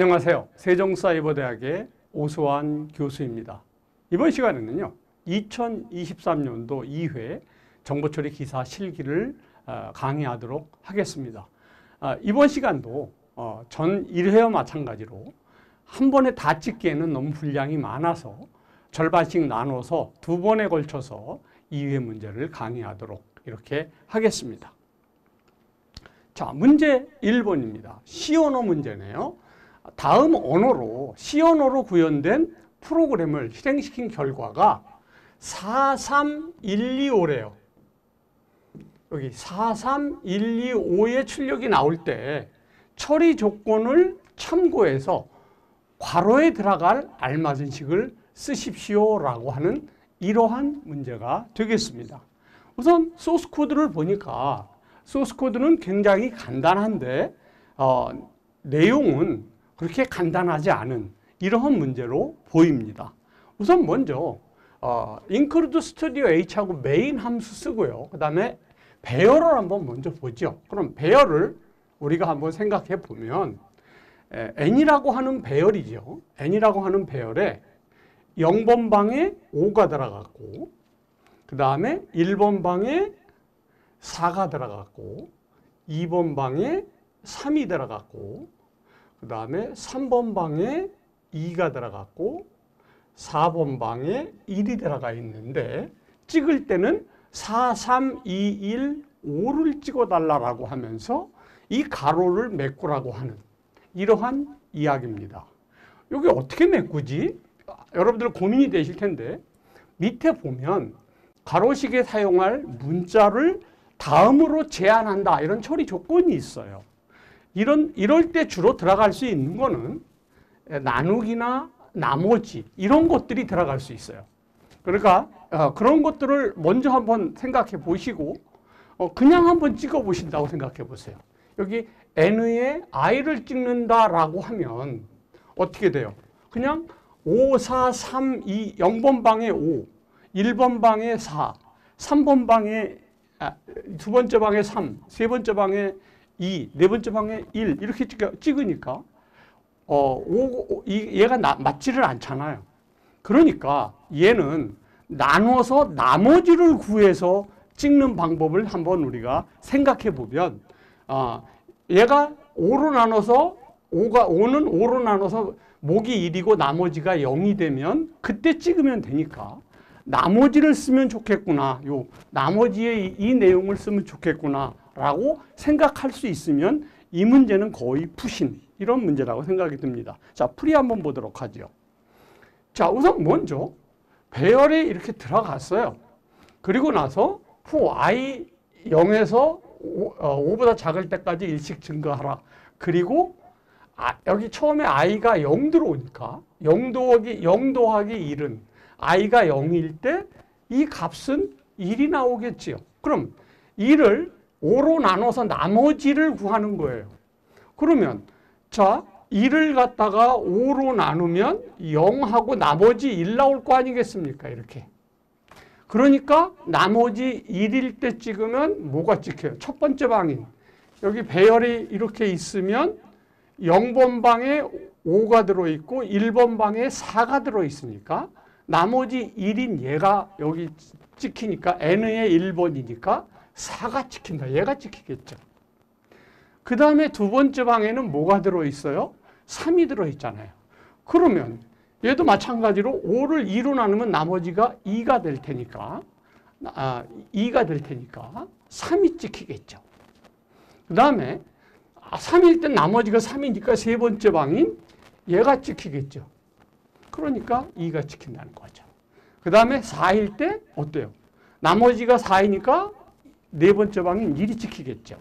안녕하세요. 세종사이버대학의 오수환 교수입니다. 이번 시간에는요, 2023년도 2회 정보처리 기사 실기를 강의하도록 하겠습니다. 이번 시간도 전 1회와 마찬가지로 한 번에 다 찍기에는 너무 분량이 많아서 절반씩 나눠서 두 번에 걸쳐서 2회 문제를 강의하도록 이렇게 하겠습니다. 자, 문제 1번입니다. C 언어 문제네요. 다음 언어로, C 언어로 구현된 프로그램을 실행시킨 결과가 43125래요. 여기 43125의 출력이 나올 때 처리 조건을 참고해서 괄호에 들어갈 알맞은 식을 쓰십시오라고 하는 이러한 문제가 되겠습니다. 우선 소스 코드를 보니까 소스 코드는 굉장히 간단한데 내용은 그렇게 간단하지 않은 이러한 문제로 보입니다. 우선 먼저 include studio h하고 main 함수 쓰고요. 그 다음에 배열을 한번 먼저 보죠. 그럼 배열을 우리가 한번 생각해 보면 n이라고 하는 배열이죠. n이라고 하는 배열에 0번 방에 5가 들어갔고, 그 다음에 1번 방에 4가 들어갔고, 2번 방에 3이 들어갔고, 그 다음에 3번 방에 2가 들어갔고, 4번 방에 1이 들어가 있는데 찍을 때는 4, 3, 2, 1, 5를 찍어달라고 하면서 이 가로를 메꾸라고 하는 이러한 이야기입니다. 여기 어떻게 메꾸지? 여러분들 고민이 되실 텐데 밑에 보면 가로식에 사용할 문자를 다음으로 제한한다 이런 처리 조건이 있어요. 이럴 때 주로 들어갈 수 있는 거는 나누기나 나머지 이런 것들이 들어갈 수 있어요. 그러니까 그런 것들을 먼저 한번 생각해 보시고 그냥 한번 찍어 보신다고 생각해 보세요. 여기 n의 i를 찍는다라고 하면 어떻게 돼요? 그냥 5, 4, 3, 2, 0번 방에 5, 1번 방에 4, 3번 방에 두 번째 방에 3, 세 번째 방에 2, 네 번째 방에 1 이렇게 찍으니까 얘가 맞지를 않잖아요. 그러니까 얘는 나눠서 나머지를 구해서 찍는 방법을 한번 우리가 생각해 보면 얘가 5로 나눠서 5는 5로 나눠서 목이 1이고 나머지가 0이 되면 그때 찍으면 되니까 나머지를 쓰면 좋겠구나. 요 나머지의 이 내용을 쓰면 좋겠구나 라고 생각할 수 있으면 이 문제는 거의 푸신 이런 문제라고 생각이 듭니다. 자, 풀이 한번 보도록 하죠. 자, 우선 먼저 배열에 이렇게 들어갔어요. 그리고 나서 for i 0에서 5보다 작을 때까지 일씩 증가하라. 그리고 여기 처음에 i가 0 들어오니까 0 더하기 1은 i가 0일 때 이 값은 1이 나오겠지요. 그럼 1을 5로 나눠서 나머지를 구하는 거예요. 그러면 자, 1을 갖다가 5로 나누면 0하고 나머지 1 나올 거 아니겠습니까? 이렇게. 그러니까 나머지 1일 때 찍으면 뭐가 찍혀요? 첫 번째 방인. 여기 배열이 이렇게 있으면 0번 방에 5가 들어있고 1번 방에 4가 들어있으니까 나머지 1인 얘가 여기 찍히니까 n의 1번이니까 4가 찍힌다. 얘가 찍히겠죠. 그 다음에 두 번째 방에는 뭐가 들어있어요? 3이 들어있잖아요. 그러면 얘도 마찬가지로 5를 2로 나누면 나머지가 2가 될 테니까 2가 될 테니까 3이 찍히겠죠. 그 다음에 3일 때 나머지가 3이니까 세 번째 방인 얘가 찍히겠죠. 그러니까 2가 찍힌다는 거죠. 그 다음에 4일 때 어때요? 나머지가 4이니까 네 번째 방인 1이 찍히겠죠.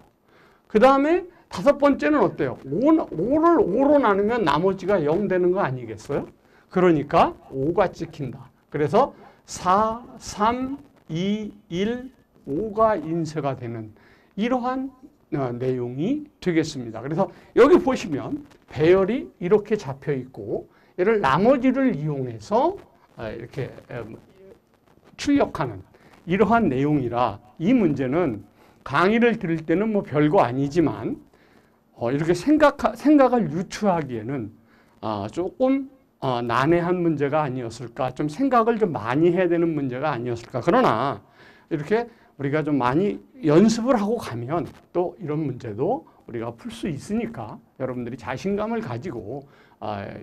그 다음에 다섯 번째는 어때요? 5를 5로 나누면 나머지가 0 되는 거 아니겠어요? 그러니까 5가 찍힌다. 그래서 4, 3, 2, 1, 5가 인쇄가 되는 이러한 내용이 되겠습니다. 그래서 여기 보시면 배열이 이렇게 잡혀 있고 얘를 나머지를 이용해서 이렇게 출력하는 이러한 내용이라 이 문제는 강의를 들을 때는 뭐 별거 아니지만 이렇게 생각을 유추하기에는 조금 난해한 문제가 아니었을까, 좀 생각을 좀 많이 해야 되는 문제가 아니었을까. 그러나 이렇게 우리가 좀 많이 연습을 하고 가면 또 이런 문제도 우리가 풀 수 있으니까 여러분들이 자신감을 가지고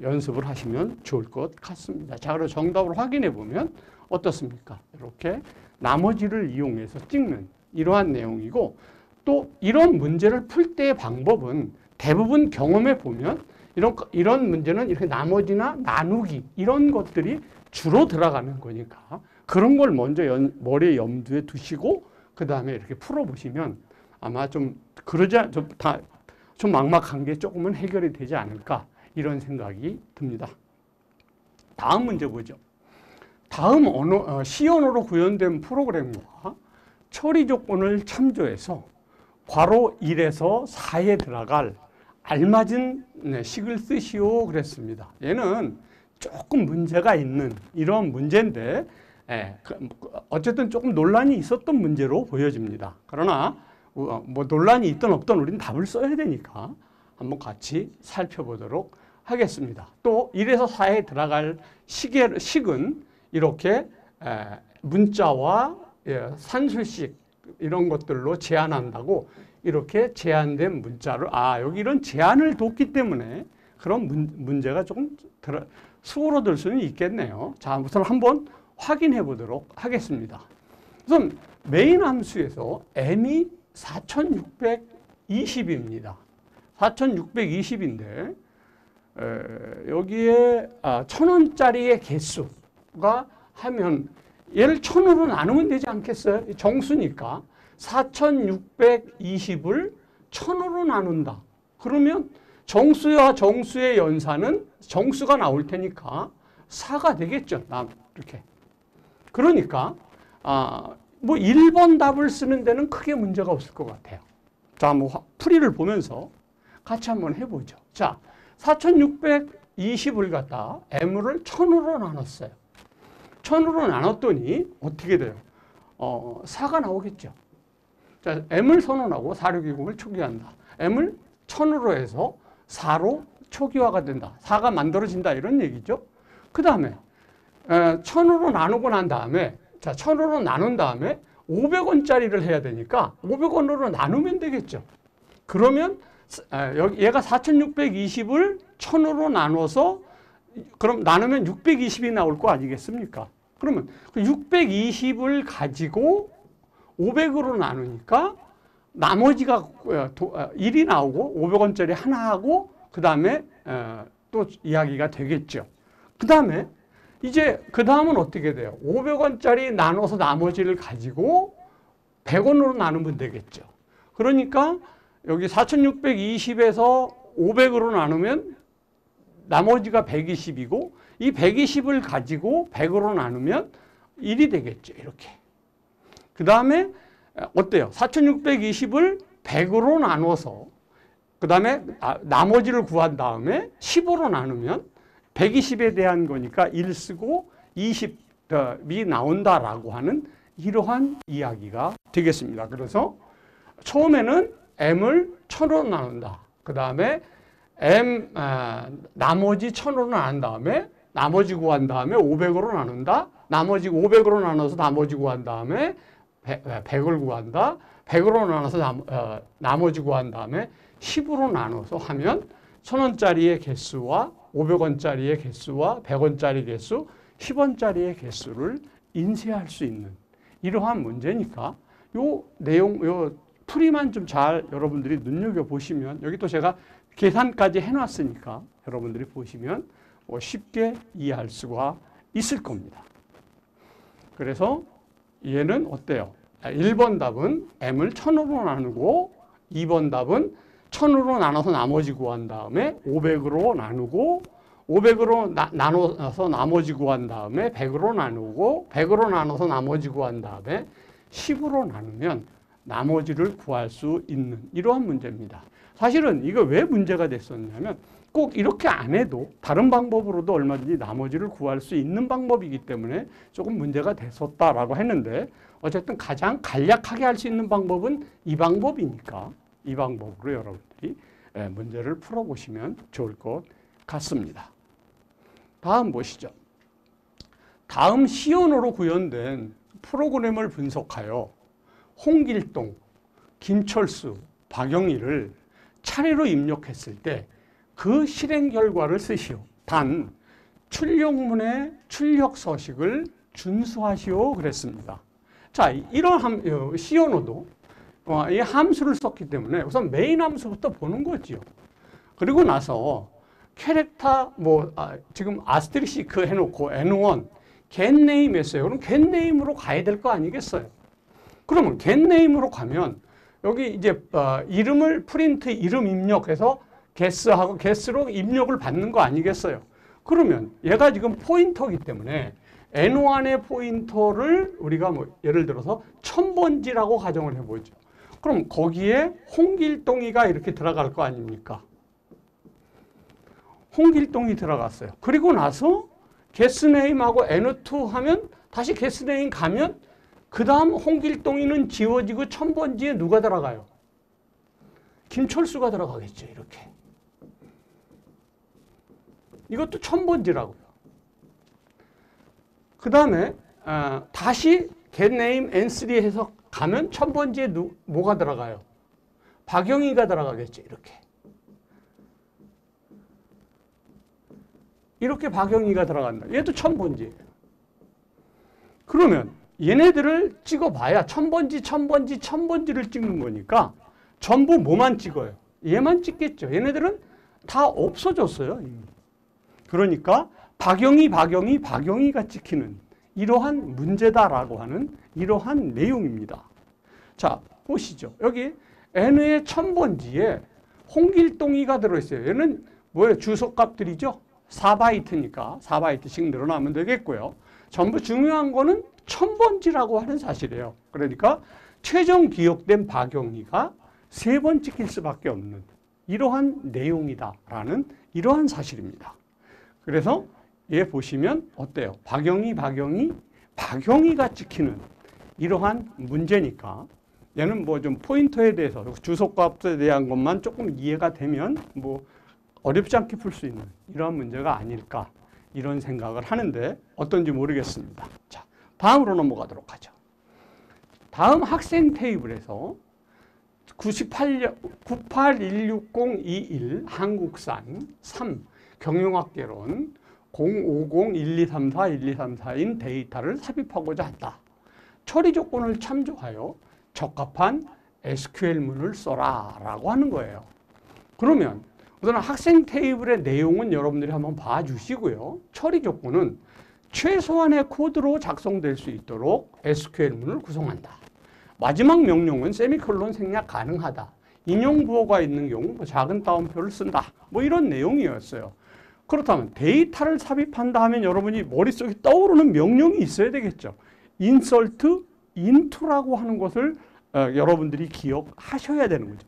연습을 하시면 좋을 것 같습니다. 자, 그리고 정답을 확인해 보면 어떻습니까? 이렇게 나머지를 이용해서 찍는 이러한 내용이고, 또 이런 문제를 풀 때의 방법은 대부분 경험해 보면 이런 문제는 이렇게 나머지나 나누기 이런 것들이 주로 들어가는 거니까 그런 걸 먼저 머리에 염두에 두시고 그 다음에 이렇게 풀어보시면 아마 좀 좀 막막한 게 조금은 해결이 되지 않을까, 이런 생각이 듭니다. 다음 문제 보죠. 다음 C 언어로 구현된 프로그램과 처리 조건을 참조해서 괄호 1에서 4에 들어갈 알맞은 식을 쓰시오 그랬습니다. 얘는 조금 문제가 있는 이런 문제인데 어쨌든 조금 논란이 있었던 문제로 보여집니다. 그러나 뭐 논란이 있든 없든 우리는 답을 써야 되니까 한번 같이 살펴보도록 하겠습니다. 또 1에서 4에 들어갈 식은 이렇게 문자와 산술식 이런 것들로 제한한다고, 이렇게 제한된 문자를 여기 이런 제한을 뒀기 때문에 그런 문제가 조금 수그러들 수는 있겠네요. 자, 우선 한번 확인해 보도록 하겠습니다. 우선 메인 함수에서 m이 4620입니다. 4620인데 여기에 1000원짜리의 개수가 하면 얘를 1000으로 나누면 되지 않겠어요? 정수니까 4620을 1000으로 나눈다. 그러면 정수와 정수의 연산은 정수가 나올 테니까 4가 되겠죠. 이렇게. 그러니까 뭐 1번 답을 쓰는 데는 크게 문제가 없을 것 같아요. 자, 뭐 풀이를 보면서 같이 한번 해보죠. 자, 4620을 갖다 m을 1000으로 나눴어요. 1000으로 나눴더니 어떻게 돼요? 4가 나오겠죠. 자, m을 선언하고 4620을 초기화한다. m을 1000으로 해서 4로 초기화가 된다. 4가 만들어진다, 이런 얘기죠. 그 다음에 1000으로 나누고 난 다음에, 자, 1000으로 나눈 다음에 500원짜리를 해야 되니까 500원으로 나누면 되겠죠. 그러면 얘가 4620을 1000으로 나눠서 그럼 나누면 620이 나올 거 아니겠습니까? 그러면 620을 가지고 500으로 나누니까 나머지가 1이 나오고 500원짜리 하나 하고 그 다음에 또 이야기가 되겠죠. 그 다음에 이제 그 다음은 어떻게 돼요? 500원짜리 나눠서 나머지를 가지고 100원으로 나누면 되겠죠. 그러니까 여기 4620에서 500으로 나누면 나머지가 120이고 이 120을 가지고 100으로 나누면 1이 되겠죠. 이렇게. 그 다음에 어때요? 4620을 100으로 나눠서 그 다음에 나머지를 구한 다음에 15로 나누면 120에 대한 거니까 1 쓰고 20이 나온다라고 하는 이러한 이야기가 되겠습니다. 그래서 처음에는 m을 1000으로 나눈다. 그 다음에 나머지 1000으로 나눈 다음에 나머지 구한 다음에 500으로 나눈다. 나머지 500으로 나눠서 나머지 구한 다음에 100을 구한다. 100으로 나눠서 나머지 구한 다음에 10으로 나눠서 하면 1000원짜리의 개수와 500원짜리의 개수와 100원짜리 개수, 10원짜리의 개수를 인쇄할 수 있는 이러한 문제니까 요 내용, 요 풀이만 좀 잘 여러분들이 눈여겨보시면, 여기 또 제가 계산까지 해놨으니까 여러분들이 보시면 쉽게 이해할 수가 있을 겁니다. 그래서 얘는 어때요? 1번 답은 m을 1000으로 나누고 2번 답은 1000으로 나눠서 나머지 구한 다음에 500으로 나누고 500으로 나눠서 나머지 구한 다음에 100으로 나누고 100으로 나눠서 나머지 구한 다음에 10으로 나누면 나머지를 구할 수 있는 이러한 문제입니다. 사실은 이거 왜 문제가 됐었냐면 꼭 이렇게 안 해도 다른 방법으로도 얼마든지 나머지를 구할 수 있는 방법이기 때문에 조금 문제가 됐었다라고 했는데, 어쨌든 가장 간략하게 할 수 있는 방법은 이 방법이니까 이 방법으로 여러분들이 문제를 풀어보시면 좋을 것 같습니다. 다음 보시죠. 다음 시언어로 구현된 프로그램을 분석하여 홍길동, 김철수, 박영희를 차례로 입력했을 때 그 실행 결과를 쓰시오. 단 출력문의 출력 서식을 준수하시오 그랬습니다. 자, 이런 시언어도 이 함수를 썼기 때문에 우선 메인 함수부터 보는 거죠. 그리고 나서 캐릭터 지금 아스테리스크 해놓고 N1 getName 했어요. 그럼 getName으로 가야 될 거 아니겠어요? 그러면 getName으로 가면 여기 이제 이름을 프린트 이름 입력해서 guess하고 guess로 입력을 받는 거 아니겠어요? 그러면 얘가 지금 포인터이기 때문에 N1의 포인터를 우리가 예를 들어서 1000번지라고 가정을 해보죠. 그럼 거기에 홍길동이가 이렇게 들어갈 거 아닙니까? 홍길동이 들어갔어요. 그리고 나서 guessName하고 N2 하면 다시 guessName 가면 그 다음 홍길동이는 지워지고 1000번지에 누가 들어가요? 김철수가 들어가겠죠. 이렇게. 이것도 1000번지라고요. 그 다음에 다시 getName N3 해서 가면 1000번지에 뭐가 들어가요? 박영희가 들어가겠죠. 이렇게. 이렇게 박영희가 들어간다. 얘도 1000번지예요. 그러면 얘네들을 찍어봐야 1000번지, 1000번지, 1000번지를 찍는 거니까 전부 뭐만 찍어요? 얘만 찍겠죠. 얘네들은 다 없어졌어요. 그러니까 박영희가 찍히는 이러한 문제다라고 하는 이러한 내용입니다. 자, 보시죠. 여기 N의 1000번지에 홍길동이가 들어있어요. 얘는 뭐예요? 주소값들이죠. 4바이트니까 4바이트씩 늘어나면 되겠고요. 전부 중요한 거는 1000번지라고 하는 사실이에요. 그러니까 최종 기억된 박영희가 3번 찍힐 수밖에 없는 이러한 내용이다라는 이러한 사실입니다. 그래서 얘 보시면 어때요? 박영희가 찍히는 이러한 문제니까 얘는 뭐 좀 포인터에 대해서 주소값에 대한 것만 조금 이해가 되면 뭐 어렵지 않게 풀 수 있는 이러한 문제가 아닐까 이런 생각을 하는데 어떤지 모르겠습니다. 자, 다음으로 넘어가도록 하죠. 다음 학생 테이블에서 98160221 한국산 3 경영학개론 05012341234인 데이터를 삽입하고자 한다. 처리 조건을 참조하여 적합한 SQL문을 써라 라고 하는 거예요. 그러면 우선 학생 테이블의 내용은 여러분들이 한번 봐주시고요. 처리 조건은 최소한의 코드로 작성될 수 있도록 SQL문을 구성한다. 마지막 명령은 세미콜론 생략 가능하다. 인용 부호가 있는 경우 작은 따옴표를 쓴다. 뭐 이런 내용이었어요. 그렇다면 데이터를 삽입한다 하면 여러분이 머릿속에 떠오르는 명령이 있어야 되겠죠. insert into라고 하는 것을 여러분들이 기억하셔야 되는 거죠.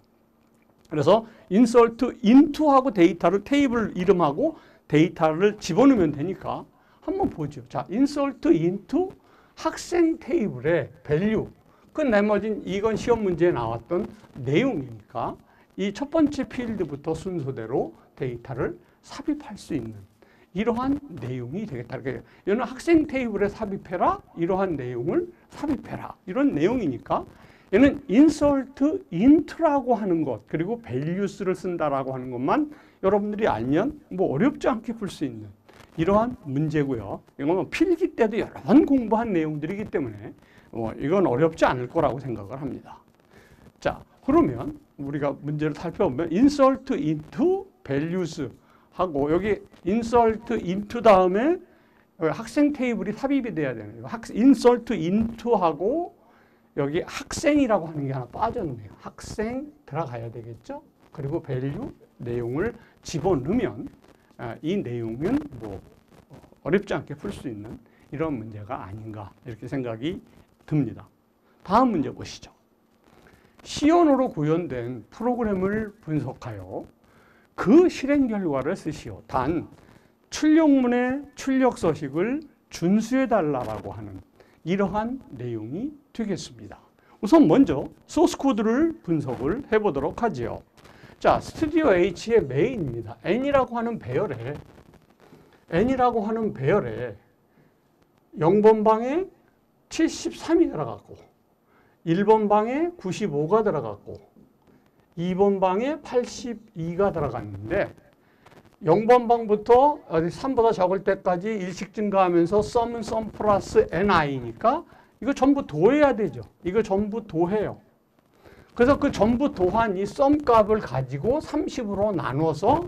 그래서 insert into하고 데이터를 테이블 이름하고 데이터를 집어넣으면 되니까 한번 보죠. 자, insert into 학생 테이블의 value. 그 나머진 이건 시험 문제에 나왔던 내용이니까 이 첫 번째 필드부터 순서대로 데이터를 삽입할 수 있는 이러한 내용이 되겠다. 얘는 학생 테이블에 삽입해라. 이러한 내용을 삽입해라. 이런 내용이니까 얘는 insert into라고 하는 것 그리고 values를 쓴다라고 하는 것만 여러분들이 알면 뭐 어렵지 않게 풀 수 있는 이러한 문제고요. 이건 필기 때도 여러 번 공부한 내용들이기 때문에 이건 어렵지 않을 거라고 생각을 합니다. 자, 그러면 우리가 문제를 살펴보면 insert into values 하고 여기 insert into 다음에 학생 테이블이 삽입이 돼야 되는 거예요. insert into 하고 여기 학생이라고 하는 게 하나 빠졌네요. 학생 들어가야 되겠죠? 그리고 value 내용을 집어넣으면 이 내용은 뭐 어렵지 않게 풀 수 있는 이런 문제가 아닌가 이렇게 생각이 듭니다. 다음 문제 보시죠. 시언어로 구현된 프로그램을 분석하여 그 실행 결과를 쓰시오. 단 출력문의 출력 서식을 준수해달라고 하는 이러한 내용이 되겠습니다. 우선 먼저 소스 코드를 분석을 해보도록 하지요. 자, 스튜디오 H의 메인입니다. N이라고 하는 배열에 0번 방에 73이 들어갔고 1번 방에 95가 들어갔고 2번 방에 82가 들어갔는데 0번 방부터 3보다 적을 때까지 일식 증가하면서 썸은 썸 플러스 ni니까 이거 전부 도해야 되죠. 이거 전부 도해요. 그래서 그 전부 도한 이 썸 값을 가지고 30으로 나눠서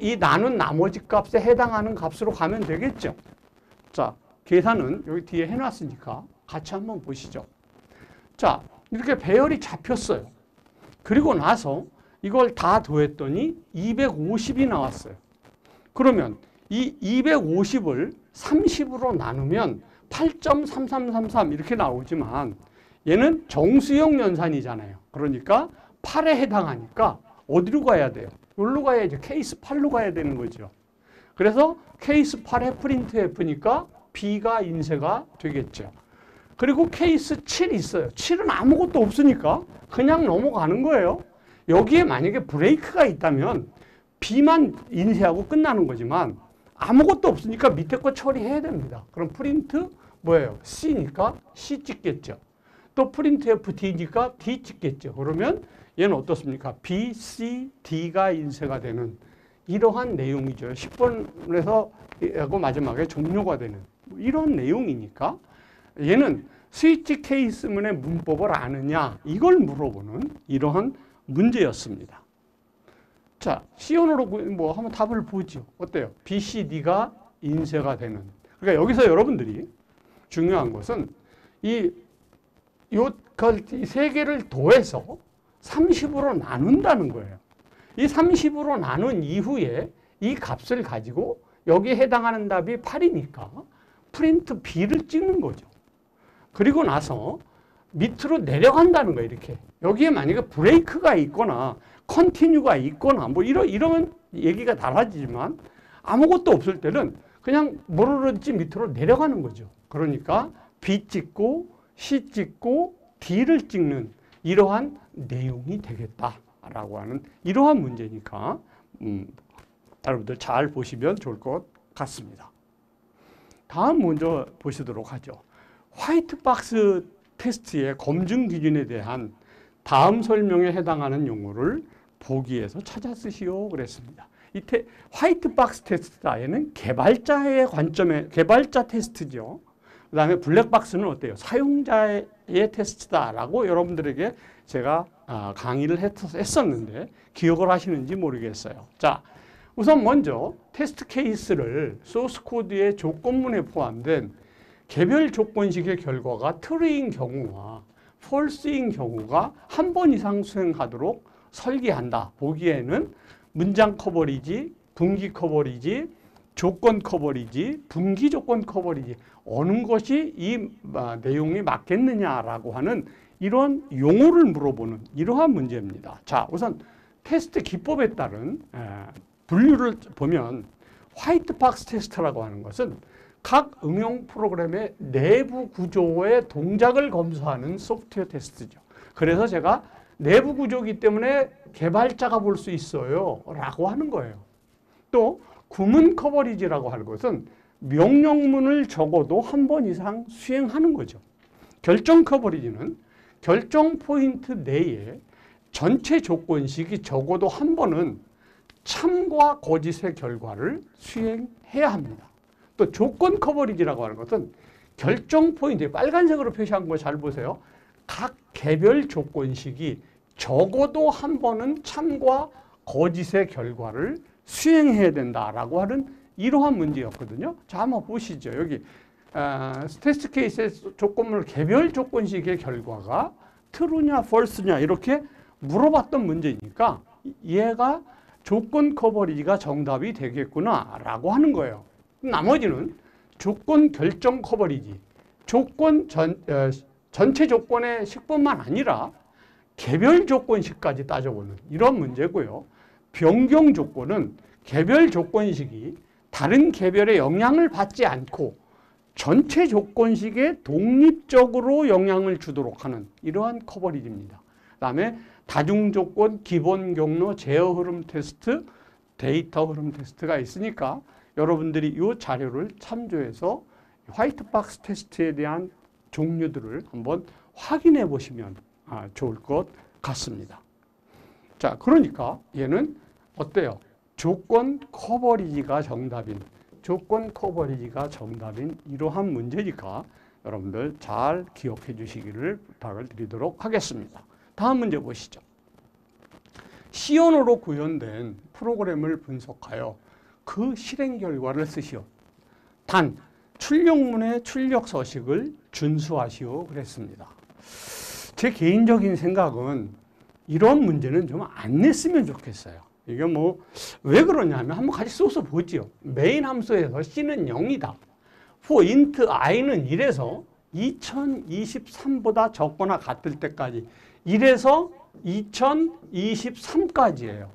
이 나눈 나머지 값에 해당하는 값으로 가면 되겠죠. 자, 계산은 여기 뒤에 해놨으니까 같이 한번 보시죠. 자, 이렇게 배열이 잡혔어요. 그리고 나서 이걸 다 더했더니 250이 나왔어요. 그러면 이 250을 30으로 나누면 8.3333 이렇게 나오지만 얘는 정수형 연산이잖아요. 그러니까 8에 해당하니까 어디로 가야 돼요? 여기로 가야죠. 케이스 8로 가야 되는 거죠. 그래서 케이스 8에 프린트 F니까 B가 인쇄가 되겠죠. 그리고 케이스 7 있어요. 7은 아무것도 없으니까 그냥 넘어가는 거예요. 여기에 만약에 브레이크가 있다면 B만 인쇄하고 끝나는 거지만 아무것도 없으니까 밑에 거 처리해야 됩니다. 그럼 프린트 뭐예요? C니까 C 찍겠죠. 또 프린트 FD니까 D 찍겠죠. 그러면 얘는 어떻습니까? B, C, D가 인쇄가 되는 이러한 내용이죠. 10번에서 마지막에 종료가 되는 이런 내용이니까 얘는 스위치 케이스문의 문법을 아느냐 이걸 물어보는 이러한 문제였습니다. 자, C온으로 뭐 한번 답을 보죠. 어때요? B, C, D가 인쇄가 되는. 그러니까 여기서 여러분들이 중요한 것은 이 세 개를 더해서 30으로 나눈다는 거예요. 이 30으로 나눈 이후에 이 값을 가지고 여기에 해당하는 답이 8이니까 프린트 B를 찍는 거죠. 그리고 나서 밑으로 내려간다는 거예요. 이렇게. 여기에 만약에 브레이크가 있거나 컨티뉴가 있거나 뭐 이런 얘기가 달라지지만 아무것도 없을 때는 그냥 모르는지 밑으로 내려가는 거죠. 그러니까 B 찍고 C 찍고 D를 찍는 이러한 내용이 되겠다라고 하는 이러한 문제니까 여러분들 잘 보시면 좋을 것 같습니다. 다음 먼저 보시도록 하죠. 화이트박스 테스트의 검증 기준에 대한 다음 설명에 해당하는 용어를 보기에서 찾아 쓰시오 그랬습니다. 화이트박스 테스트에는 개발자의 관점에 개발자 테스트죠. 그 다음에 블랙박스는 어때요? 사용자의 테스트다라고 여러분들에게 제가 강의를 했었는데 기억을 하시는지 모르겠어요. 자, 우선 먼저 테스트 케이스를 소스 코드의 조건문에 포함된 개별 조건식의 결과가 true인 경우와 false인 경우가 한 번 이상 수행하도록 설계한다. 보기에는 문장 커버리지, 분기 커버리지, 조건 커버리지, 분기 조건 커버리지 어느 것이 이 내용이 맞겠느냐라고 하는 이런 용어를 물어보는 이러한 문제입니다. 자, 우선 테스트 기법에 따른 분류를 보면 화이트박스 테스트라고 하는 것은 각 응용 프로그램의 내부 구조의 동작을 검사하는 소프트웨어 테스트죠. 그래서 제가 내부 구조이기 때문에 개발자가 볼 수 있어요 라고 하는 거예요. 또 구문 커버리지라고 하는 것은 명령문을 적어도 한 번 이상 수행하는 거죠. 결정 커버리지는 결정 포인트 내에 전체 조건식이 적어도 한 번은 참과 거짓의 결과를 수행해야 합니다. 또 조건 커버리지라고 하는 것은 결정 포인트, 빨간색으로 표시한 거 잘 보세요. 각 개별 조건식이 적어도 한 번은 참과 거짓의 결과를 수행해야 된다라고 하는 이러한 문제였거든요. 자, 한번 보시죠. 여기 테스트 케이스의 조건물 개별 조건식의 결과가 true냐 false냐 이렇게 물어봤던 문제니까 얘가 조건 커버리지가 정답이 되겠구나라고 하는 거예요. 나머지는 조건 결정 커버리지, 조건 전체 조건의 식뿐만 아니라 개별 조건식까지 따져보는 이런 문제고요. 변경 조건은 개별 조건식이 다른 개별의 영향을 받지 않고 전체 조건식에 독립적으로 영향을 주도록 하는 이러한 커버리지입니다. 그 다음에 다중조건, 기본 경로, 제어 흐름 테스트, 데이터 흐름 테스트가 있으니까 여러분들이 이 자료를 참조해서 화이트박스 테스트에 대한 종류들을 한번 확인해 보시면 좋을 것 같습니다. 자, 그러니까 얘는 어때요? 조건 커버리지가 정답인 이러한 문제니까 여러분들 잘 기억해 주시기를 부탁을 드리도록 하겠습니다. 다음 문제 보시죠. 시언어로 구현된 프로그램을 분석하여 그 실행 결과를 쓰시오. 단, 출력문의 출력 서식을 준수하시오 그랬습니다. 제 개인적인 생각은 이런 문제는 좀 안 냈으면 좋겠어요. 이게 뭐 왜 그러냐면 한번 같이 써서 보지요. 메인 함수에서 C는 0이다. for int i는 1에서 2023보다 적거나 같을 때까지 1에서 2023까지예요.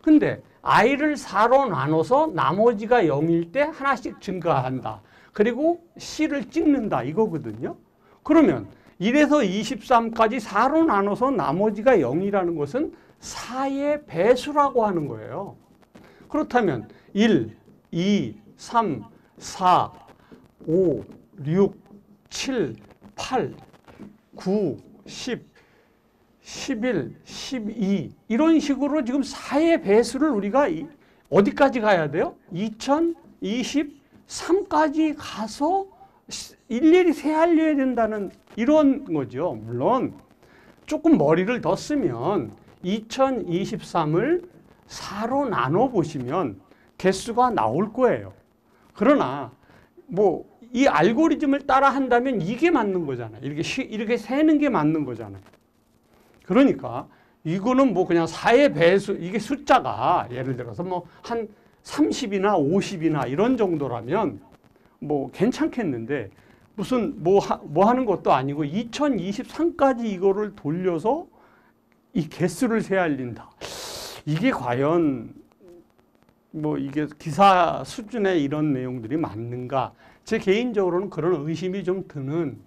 근데 i를 4로 나눠서 나머지가 0일 때 하나씩 증가한다. 그리고 C를 찍는다 이거거든요. 그러면 1에서 23까지 4로 나눠서 나머지가 0이라는 것은 4의 배수라고 하는 거예요. 그렇다면 1, 2, 3, 4, 5, 6, 7, 8, 9, 10, 11, 12 이런 식으로 지금 4의 배수를 우리가 어디까지 가야 돼요? 2023까지 가서 일일이 세알려야 된다는 이런 거죠. 물론 조금 머리를 더 쓰면 2023을 4로 나눠 보시면 개수가 나올 거예요. 그러나 뭐 이 알고리즘을 따라 한다면 이게 맞는 거잖아요. 이렇게 세는 게 맞는 거잖아요. 그러니까 이거는 뭐 그냥 4의 배수, 이게 숫자가 예를 들어서 뭐 한 30이나 50이나 이런 정도라면 뭐 괜찮겠는데 무슨 뭐 하는 것도 아니고 2023까지 이거를 돌려서 이 개수를 세알린다. 이게 과연 뭐 이게 기사 수준의 이런 내용들이 맞는가? 제 개인적으로는 그런 의심이 좀 드는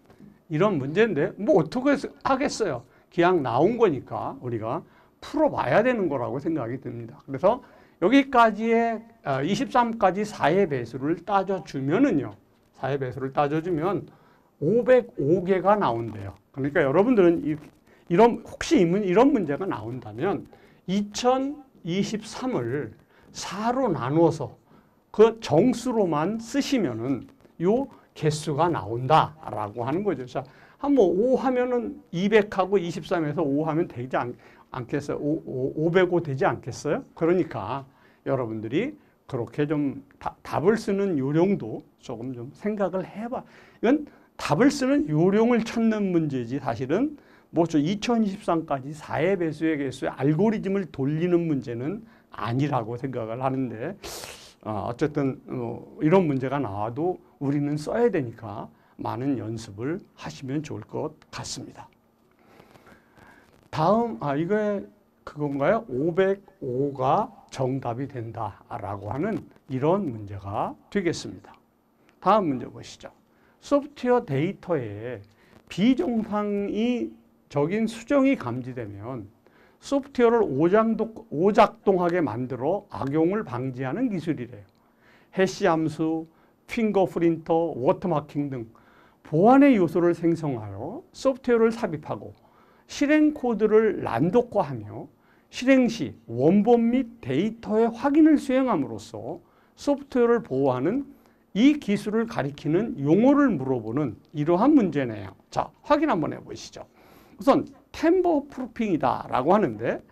이런 문제인데 뭐 어떻게 하겠어요? 그냥 나온 거니까 우리가 풀어봐야 되는 거라고 생각이 듭니다. 그래서 여기까지의 23까지 4의 배수를 따져주면은요. 4의 배수를 따져주면 505개가 나온대요. 그러니까 여러분들은 혹시 이런 문제가 나온다면 2023을 4로 나누어서 그 정수로만 쓰시면은 요 개수가 나온다라고 하는 거죠. 자, 한뭐 5 하면은 200하고 23에서 5 하면 되지 않겠어요? 505 되지 않겠어요? 그러니까 여러분들이 그렇게 좀 답을 쓰는 요령도 조금 좀 생각을 해봐. 이건 답을 쓰는 요령을 찾는 문제지 사실은 뭐 2023까지 4의 배수의 개수의 알고리즘을 돌리는 문제는 아니라고 생각을 하는데 어쨌든 이런 문제가 나와도 우리는 써야 되니까 많은 연습을 하시면 좋을 것 같습니다. 다음 이게 그건가요? 505가 정답이 된다라고 하는 이런 문제가 되겠습니다. 다음 문제 보시죠. 소프트웨어 데이터에 비정상적인 수정이 감지되면 소프트웨어를 오작동하게 만들어 악용을 방지하는 기술이래요. 해시 함수, 핑거프린터, 워터마킹 등 보안의 요소를 생성하여 소프트웨어를 삽입하고 실행 코드를 란독화하며 실행 시 원본 및 데이터의 확인을 수행함으로써 소프트웨어를 보호하는 이 기술을 가리키는 용어를 물어보는 이러한 문제네요. 자, 확인 한번 해보시죠. 우선 템버 프루핑이다 라고 하는데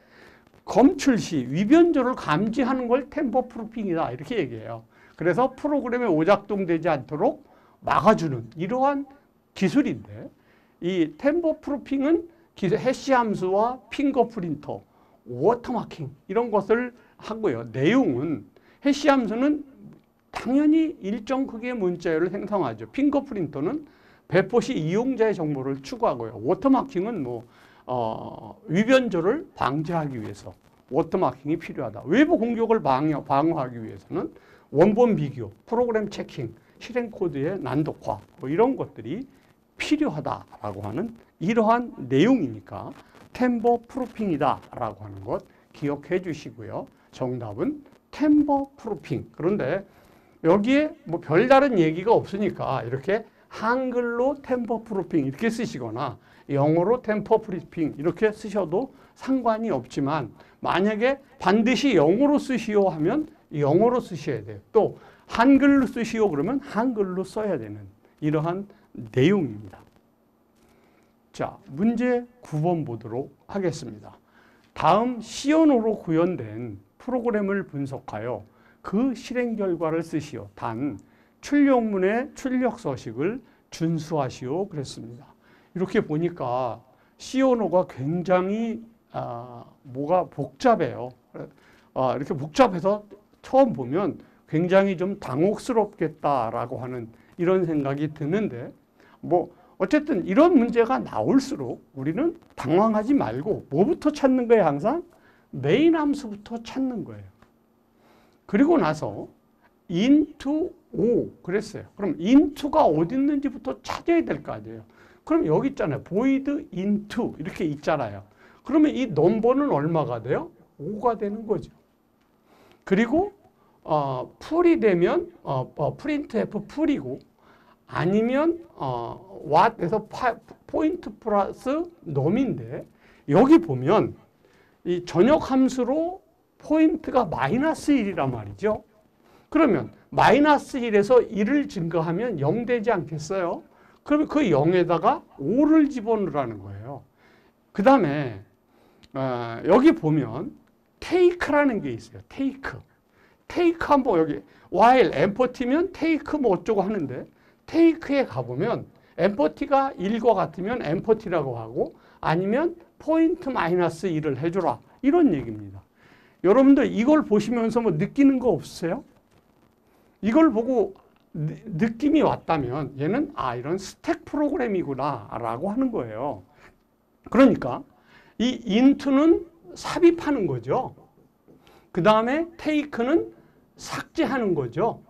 검출 시 위변조를 감지하는 걸 템버 프루핑이다 이렇게 얘기해요. 그래서 프로그램에 오작동되지 않도록 막아주는 이러한 기술인데 이 템버 프루핑은 해시 함수와 핑거프린터, 워터마킹 이런 것을 하고요. 내용은 해시 함수는 당연히 일정 크기의 문자열을 생성하죠. 핑거프린터는 배포 시 이용자의 정보를 추구하고요. 워터마킹은 위변조를 방지하기 위해서 워터마킹이 필요하다. 외부 공격을 방어하기 위해서는 원본 비교, 프로그램 체킹, 실행 코드의 난독화 이런 것들이 필요하다라고 하는 이러한 내용이니까 템버 프루핑이다 라고 하는 것 기억해 주시고요. 정답은 템버 프루핑. 그런데 여기에 뭐 별다른 얘기가 없으니까 이렇게 한글로 템버 프루핑 이렇게 쓰시거나 영어로 템퍼 프루핑 이렇게 쓰셔도 상관이 없지만 만약에 반드시 영어로 쓰시오 하면 영어로 쓰셔야 돼요. 또 한글로 쓰시오 그러면 한글로 써야 되는 이러한 내용입니다. 자, 문제 9번 보도록 하겠습니다. 다음 시연어로 구현된 프로그램을 분석하여 그 실행 결과를 쓰시오. 단, 출력문의 출력 서식을 준수하시오. 그랬습니다. 이렇게 보니까 시연어가 굉장히 뭐가 복잡해요. 이렇게 복잡해서 처음 보면 굉장히 좀 당혹스럽겠다라고 하는 이런 생각이 드는데 뭐 어쨌든 이런 문제가 나올수록 우리는 당황하지 말고 뭐부터 찾는 거예요? 항상 메인 함수부터 찾는 거예요. 그리고 나서 into O 그랬어요. 그럼 into가 어디 있는지부터 찾아야 될 거 아니에요. 그럼 여기 있잖아요. void into 이렇게 있잖아요. 그러면 이 넘버는 얼마가 돼요? 5가 되는 거죠. 그리고 풀이 되면 printf 풀이고 아니면 what에서 포인트 플러스 넘인데 여기 보면 이 전역 함수로 포인트가 마이너스 1이란 말이죠. 그러면 마이너스 1에서 1을 증가하면 0 되지 않겠어요? 그러면 그 0에다가 5를 집어넣으라는 거예요. 그 다음에 여기 보면 take라는 게 있어요. take 한번 여기 while empty면 take 뭐 어쩌고 하는데 take에 가보면 empty가 1과 같으면 empty라고 하고 아니면 포인트 마이너스 1을 해줘라 이런 얘기입니다. 여러분들 이걸 보시면서 뭐 느끼는 거 없으세요? 이걸 보고 느낌이 왔다면 얘는 이런 스택 프로그램이구나 라고 하는 거예요. 그러니까 이 into는 삽입하는 거죠. 그 다음에 take는 삭제하는 거죠.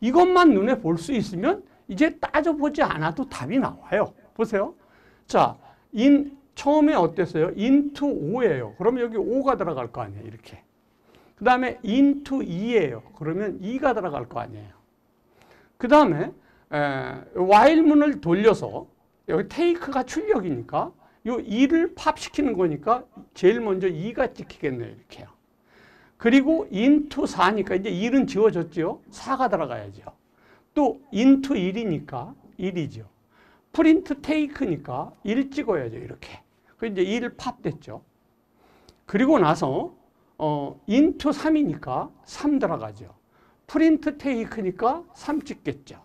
이것만 눈에 볼 수 있으면 이제 따져보지 않아도 답이 나와요. 보세요. 자, 처음에 어땠어요? into 5예요. 그러면 여기 5가 들어갈 거 아니에요. 이렇게. 그 다음에 into 2예요. 그러면 2가 들어갈 거 아니에요. 그 다음에 while문을 돌려서 여기 take가 출력이니까 이 2를 팝시키는 거니까 제일 먼저 2가 찍히겠네요. 이렇게요. 그리고 into 4니까 이제 1은 지워졌죠. 4가 들어가야죠. 또 into 1이니까 1이죠. print take니까 1 찍어야죠. 이렇게. 그 이제 1 팝됐죠. 그리고 나서 into 3이니까 3 들어가죠. print take니까 3 찍겠죠.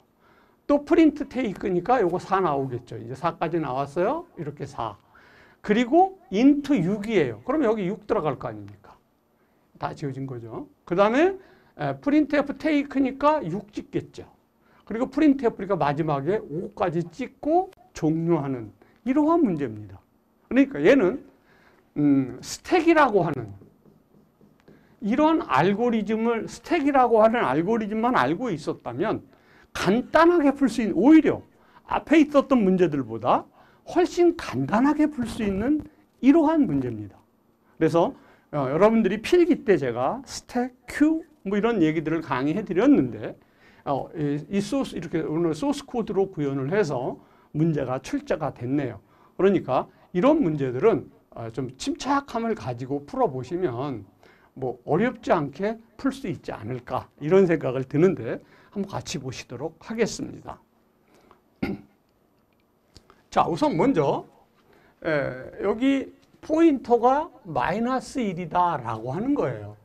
또 print take니까 요거 4 나오겠죠. 이제 4까지 나왔어요. 이렇게 4. 그리고 into 6이에요. 그럼 여기 6 들어갈 거 아닙니까? 다 지워진 거죠. 그 다음에 printf take니까 6 찍겠죠. 그리고 printf니까 마지막에 5까지 찍고 종료하는 이러한 문제입니다. 그러니까 얘는 스택이라고 하는 이런 알고리즘을 스택이라고 하는 알고리즘만 알고 있었다면 간단하게 풀 수 있는 오히려 앞에 있었던 문제들보다 훨씬 간단하게 풀 수 있는 이러한 문제입니다. 그래서 여러분들이 필기 때 제가 스택, 큐 뭐 이런 얘기들을 강의해 드렸는데 이 소스 이렇게 오늘 소스 코드로 구현을 해서 문제가 출제가 됐네요. 그러니까 이런 문제들은 좀 침착함을 가지고 풀어보시면 뭐 어렵지 않게 풀 수 있지 않을까 이런 생각을 드는데 한번 같이 보시도록 하겠습니다. 자, 우선 먼저 여기 포인터가 마이너스 1이다 라고 하는 거예요.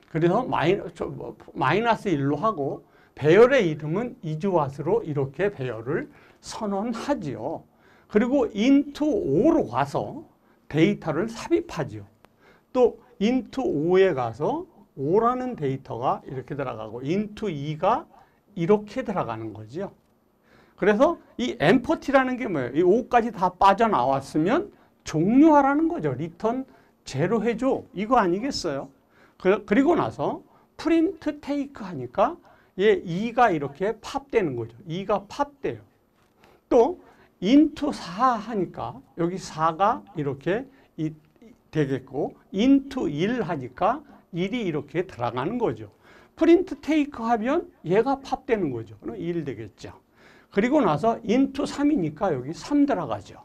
그래서 마이너스 1로 하고 배열의 이름은 이즈왓으로 이렇게 배열을 선언하지요. 그리고 into 5로 가서 데이터를 삽입하지요. 또 into 5에 가서 5라는 데이터가 이렇게 들어가고 into 2가 이렇게 들어가는 거죠. 그래서 이 empty라는 게 뭐예요? 이 5까지 다 빠져나왔으면 종료하라는 거죠. 리턴 제로 해줘. 이거 아니겠어요? 그리고 나서 print take 하니까 얘 2가 이렇게 팝되는 거죠. 2가 팝돼요. 또 into 4 하니까 여기 4가 이렇게 되겠고 into 1 하니까 1이 이렇게 들어가는 거죠. 프린트 테이크 하면 얘가 팝되는 거죠. 그럼 1 되겠죠. 그리고 나서 into 3이니까 여기 3 들어가죠.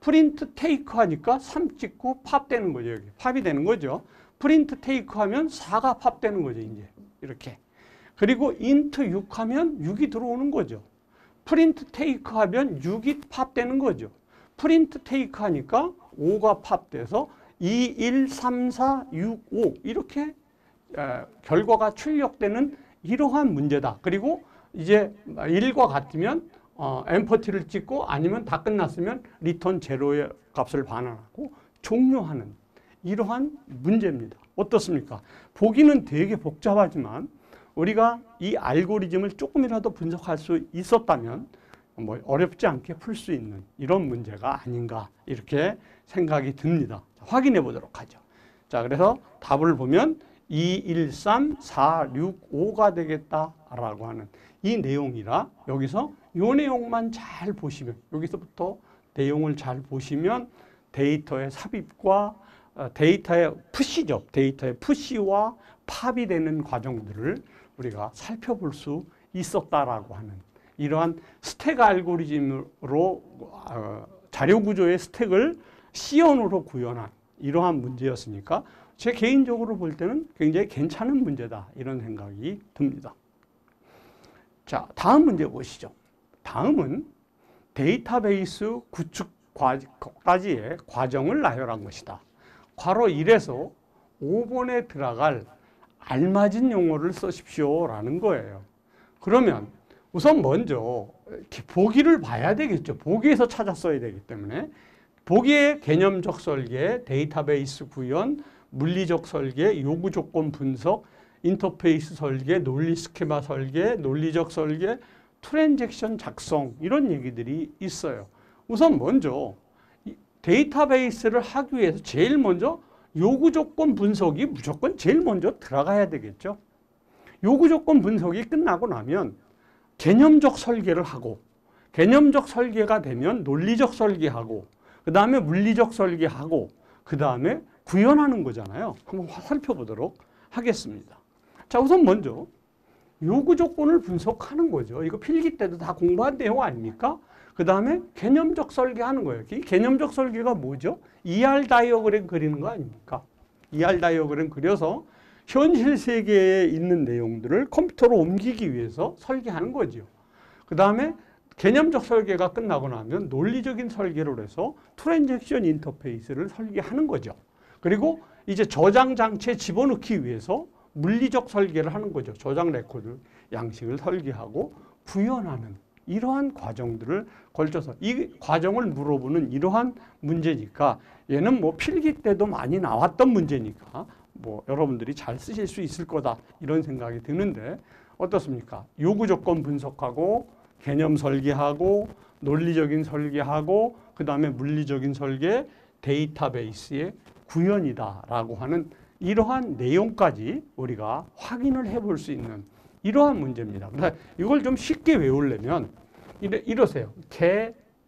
프린트 테이크 하니까 3 찍고 팝되는 거죠. 여기 팝이 되는 거죠. 프린트 테이크 하면 4가 팝되는 거죠. 이제 이렇게. 그리고 into 6 하면 6이 들어오는 거죠. 프린트 테이크 하면 6이 팝되는 거죠. 프린트 테이크 하니까 5가 팝돼서 2, 1, 3, 4, 6, 5 이렇게 결과가 출력되는 이러한 문제다. 그리고 이제 1과 같으면 엠퍼티를 찍고 아니면 다 끝났으면 리턴 제로의 값을 반환하고 종료하는 이러한 문제입니다. 어떻습니까? 보기는 되게 복잡하지만 우리가 이 알고리즘을 조금이라도 분석할 수 있었다면 뭐 어렵지 않게 풀 수 있는 이런 문제가 아닌가 이렇게 생각이 듭니다. 확인해 보도록 하죠. 자, 그래서 답을 보면 2, 1, 3, 4, 6, 5가 되겠다라고 하는 이 내용이라 여기서 이 내용만 잘 보시면 여기서부터 내용을 잘 보시면 데이터의 삽입과 데이터의 푸시죠. 데이터의 푸시와 팝이 되는 과정들을 우리가 살펴볼 수 있었다라고 하는 이러한 스택 알고리즘으로 자료 구조의 스택을 C원으로 구현한 이러한 문제였으니까 제 개인적으로 볼 때는 굉장히 괜찮은 문제다 이런 생각이 듭니다. 자, 다음 문제 보시죠. 다음은 데이터베이스 구축까지의 과정을 나열한 것이다. 괄호 1에서 5번에 들어갈 알맞은 용어를 써십시오라는 거예요. 그러면 우선 먼저 보기를 봐야 되겠죠. 보기에서 찾아 써야 되기 때문에 보기의 개념적 설계, 데이터베이스 구현, 물리적 설계, 요구 조건 분석, 인터페이스 설계, 논리 스케마 설계, 논리적 설계, 트랜잭션 작성 이런 얘기들이 있어요. 우선 먼저 데이터베이스를 하기 위해서 제일 먼저 요구 조건 분석이 무조건 제일 먼저 들어가야 되겠죠. 요구 조건 분석이 끝나고 나면 개념적 설계를 하고 개념적 설계가 되면 논리적 설계하고 그 다음에 물리적 설계하고 그 다음에 구현하는 거잖아요. 한번 살펴보도록 하겠습니다. 자, 우선 먼저 요구 조건을 분석하는 거죠. 이거 필기 때도 다 공부한 내용 아닙니까? 그 다음에 개념적 설계하는 거예요. 이 개념적 설계가 뭐죠? ER 다이어그램 그리는 거 아닙니까? ER 다이어그램 그려서 현실 세계에 있는 내용들을 컴퓨터로 옮기기 위해서 설계하는 거죠. 그 다음에 개념적 설계가 끝나고 나면 논리적인 설계를 해서 트랜잭션 인터페이스를 설계하는 거죠. 그리고 이제 저장 장치에 집어넣기 위해서 물리적 설계를 하는 거죠. 저장 레코드 양식을 설계하고 구현하는 이러한 과정들을 걸쳐서 이 과정을 물어보는 이러한 문제니까 얘는 뭐 필기 때도 많이 나왔던 문제니까 뭐 여러분들이 잘 쓰실 수 있을 거다 이런 생각이 드는데 어떻습니까? 요구 조건 분석하고 개념 설계하고 논리적인 설계하고 그 다음에 물리적인 설계 데이터베이스의 구현이다라고 하는 이러한 내용까지 우리가 확인을 해볼 수 있는 이러한 문제입니다. 그래서 이걸 좀 쉽게 외우려면 이러세요.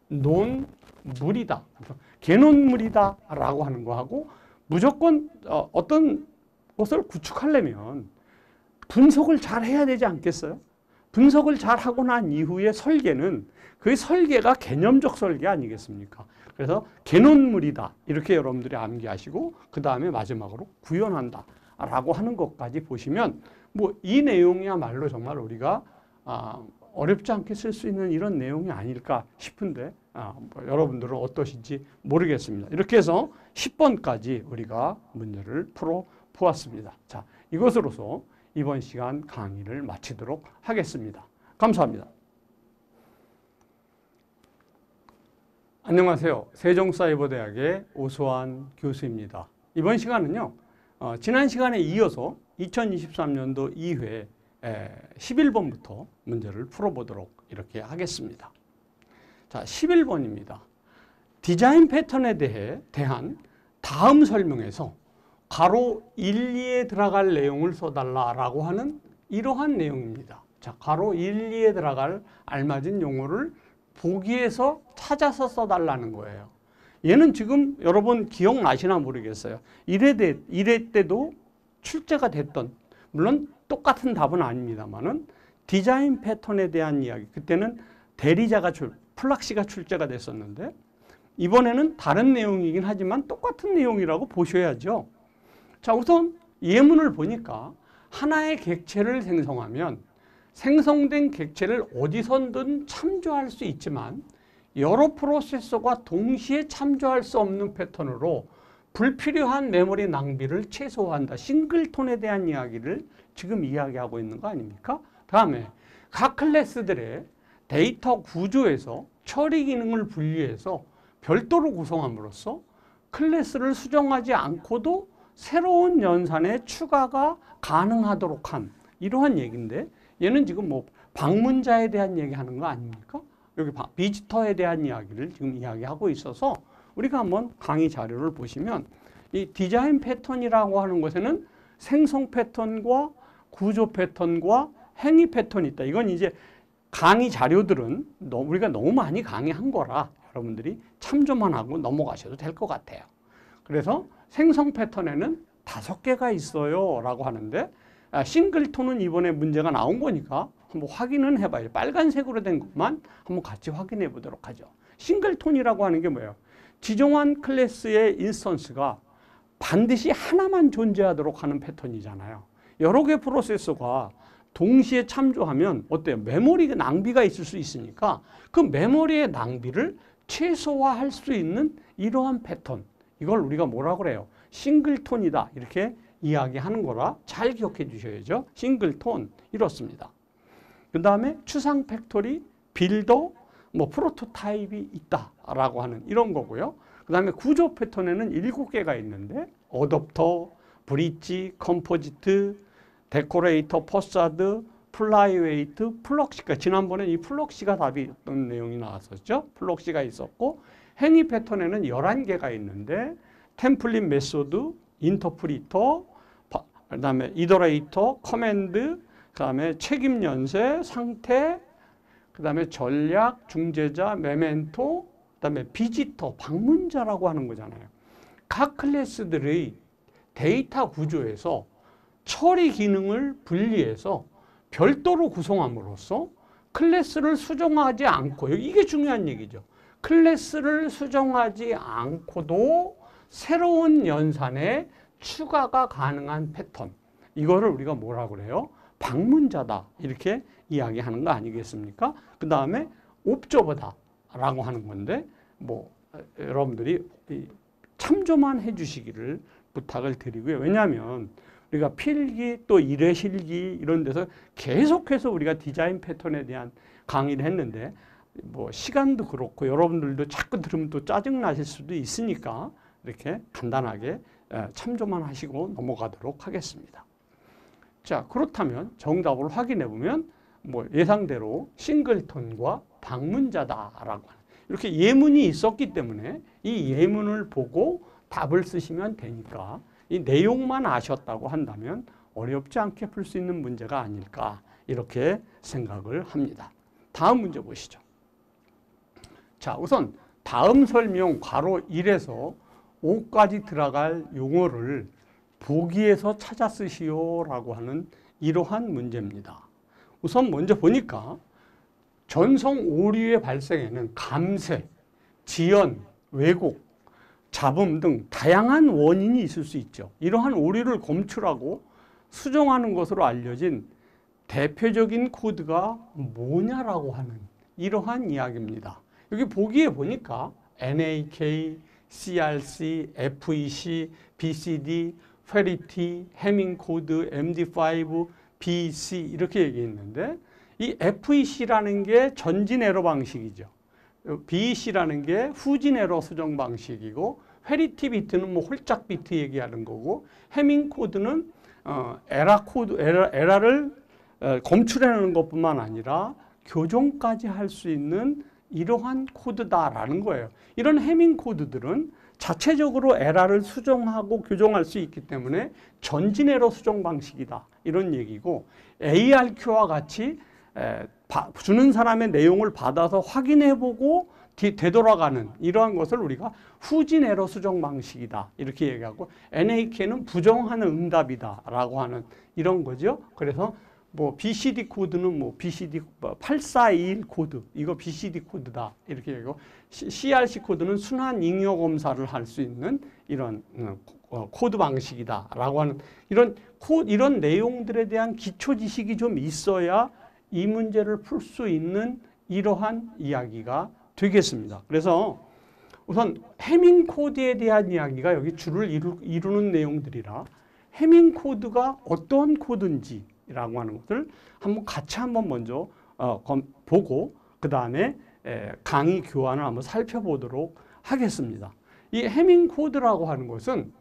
개논물이다. 개논물이다라고 하는 거하고 무조건 어떤 것을 구축하려면 분석을 잘 해야 되지 않겠어요? 분석을 잘 하고 난 이후에 설계는 그 설계가 개념적 설계 아니겠습니까? 그래서 개논물이다. 이렇게 여러분들이 암기하시고 그 다음에 마지막으로 구현한다. 라고 하는 것까지 보시면 뭐 이 내용이야말로 정말 우리가 어렵지 않게 쓸 수 있는 이런 내용이 아닐까 싶은데 뭐 여러분들은 어떠신지 모르겠습니다. 이렇게 해서 10번까지 우리가 문제를 풀어 보았습니다. 자, 이것으로서 이번 시간 강의를 마치도록 하겠습니다. 감사합니다. 안녕하세요. 세종사이버대학의 오수환 교수입니다. 이번 시간은요. 지난 시간에 이어서 2023년도 2회 11번부터 문제를 풀어보도록 이렇게 하겠습니다. 자, 11번입니다. 디자인 패턴에 대한 다음 설명에서 괄호 1, 2에 들어갈 내용을 써달라라고 하는 이러한 내용입니다. 자, 괄호 1, 2에 들어갈 알맞은 용어를 보기에서 찾아서 써달라는 거예요. 얘는 지금 여러분 기억나시나 모르겠어요. 1회 때도 출제가 됐던, 물론 똑같은 답은 아닙니다만은 디자인 패턴에 대한 이야기. 그때는 플락시가 출제가 됐었는데 이번에는 다른 내용이긴 하지만 똑같은 내용이라고 보셔야죠. 자, 우선 예문을 보니까 하나의 객체를 생성하면 생성된 객체를 어디선든 참조할 수 있지만 여러 프로세서가 동시에 참조할 수 없는 패턴으로 불필요한 메모리 낭비를 최소화한다. 싱글톤에 대한 이야기를 지금 이야기하고 있는 거 아닙니까? 다음에 각 클래스들의 데이터 구조에서 처리 기능을 분리해서 별도로 구성함으로써 클래스를 수정하지 않고도 새로운 연산의 추가가 가능하도록 한 이러한 얘기인데 얘는 지금 뭐 방문자에 대한 얘기하는 거 아닙니까? 여기 비지터에 대한 이야기를 지금 이야기하고 있어서 우리가 한번 강의 자료를 보시면 이 디자인 패턴이라고 하는 것에는 생성 패턴과 구조 패턴과 행위 패턴이 있다. 이건 이제 강의 자료들은 우리가 너무 많이 강의한 거라 여러분들이 참조만 하고 넘어가셔도 될 것 같아요. 그래서 생성 패턴에는 5개가 있어요 라고 하는데 싱글톤은 이번에 문제가 나온 거니까 한번 확인은 해봐요. 빨간색으로 된 것만 한번 같이 확인해 보도록 하죠. 싱글톤이라고 하는 게 뭐예요? 지정한 클래스의 인스턴스가 반드시 하나만 존재하도록 하는 패턴이잖아요. 여러 개의 프로세서가 동시에 참조하면 어때요? 메모리 낭비가 있을 수 있으니까 그 메모리의 낭비를 최소화할 수 있는 이러한 패턴, 이걸 우리가 뭐라고 그래요? 싱글톤이다 이렇게 이야기하는 거라 잘 기억해 주셔야죠. 싱글톤 이렇습니다. 그 다음에 추상 팩토리, 빌더, 뭐 프로토타입이 있다라고 하는 이런 거고요. 그 다음에 구조 패턴에는 7개가 있는데 어댑터, 브릿지, 컴포지트, 데코레이터, 퍼사드, 플라이웨이트, 플럭시가 지난번에 이 플럭시가 답이었던 내용이 나왔었죠. 플럭시가 있었고 행위 패턴에는 11개가 있는데 템플릿 메소드, 인터프리터, 그 다음에 이더레이터, 커맨드, 그 다음에 책임 연쇄, 상태, 그 다음에 전략, 중재자, 메멘토, 그 다음에 비지터, 방문자라고 하는 거잖아요. 각 클래스들의 데이터 구조에서 처리 기능을 분리해서 별도로 구성함으로써 클래스를 수정하지 않고, 이게 중요한 얘기죠. 클래스를 수정하지 않고도 새로운 연산에 추가가 가능한 패턴. 이거를 우리가 뭐라고 그래요? 방문자다. 이렇게 이야기하는 거 아니겠습니까? 그 다음에 옵저버다라고 하는 건데, 뭐, 여러분들이 참조만 해 주시기를 부탁을 드리고요. 왜냐하면 우리가 필기 또 1회 실기 이런 데서 계속해서 우리가 디자인 패턴에 대한 강의를 했는데 뭐 시간도 그렇고 여러분들도 자꾸 들으면 또 짜증 나실 수도 있으니까 이렇게 간단하게 참조만 하시고 넘어가도록 하겠습니다. 자, 그렇다면 정답을 확인해 보면 뭐 예상대로 싱글톤과 방문자다라고 하는 이렇게 예문이 있었기 때문에 이 예문을 보고 답을 쓰시면 되니까 이 내용만 아셨다고 한다면 어렵지 않게 풀 수 있는 문제가 아닐까 이렇게 생각을 합니다. 다음 문제 보시죠. 자, 우선 다음 설명 괄호 1에서 5까지 들어갈 용어를 보기에서 찾아 쓰시오라고 하는 이러한 문제입니다. 우선 먼저 보니까 전송 오류의 발생에는 감쇄, 지연, 왜곡, 잡음 등 다양한 원인이 있을 수 있죠. 이러한 오류를 검출하고 수정하는 것으로 알려진 대표적인 코드가 뭐냐라고 하는 이러한 이야기입니다. 여기 보기에 보니까 NAK, CRC, FEC, BCD, 페리티, 해밍 코드, MD5, BC 이렇게 얘기했는데 이 FEC라는 게 전진 에러 방식이죠. BEC라는 게 후진 에러 수정 방식이고 페리티 비트는 뭐 홀짝 비트 얘기하는 거고 해밍 코드는 에러를 검출해내는 것뿐만 아니라 교정까지 할 수 있는 이러한 코드다라는 거예요. 이런 해밍 코드들은 자체적으로 에러를 수정하고 교정할 수 있기 때문에 전진 에러 수정 방식이다. 이런 얘기고 ARQ와 같이 주는 사람의 내용을 받아서 확인해보고 되돌아가는 이러한 것을 우리가 후진 에러 수정 방식이다 이렇게 얘기하고, NAK는 부정하는 응답이다 라고 하는 이런 거죠. 그래서 뭐 BCD 코드는 뭐 BCD 8421 코드, 이거 BCD 코드다 이렇게 얘기하고, CRC 코드는 순환 잉여 검사를 할 수 있는 이런 코드 방식이다 라고 하는 이런 내용들에 대한 기초 지식이 좀 있어야 이 문제를 풀 수 있는 이러한 이야기가 되겠습니다. 그래서 우선 해밍 코드에 대한 이야기가 여기 줄을 이루는 내용들이라, 해밍 코드가 어떤 코드인지라고 하는 것을 같이 한번 먼저 보고 그 다음에 강의 교환을 한번 살펴보도록 하겠습니다. 이 해밍 코드라고 하는 것은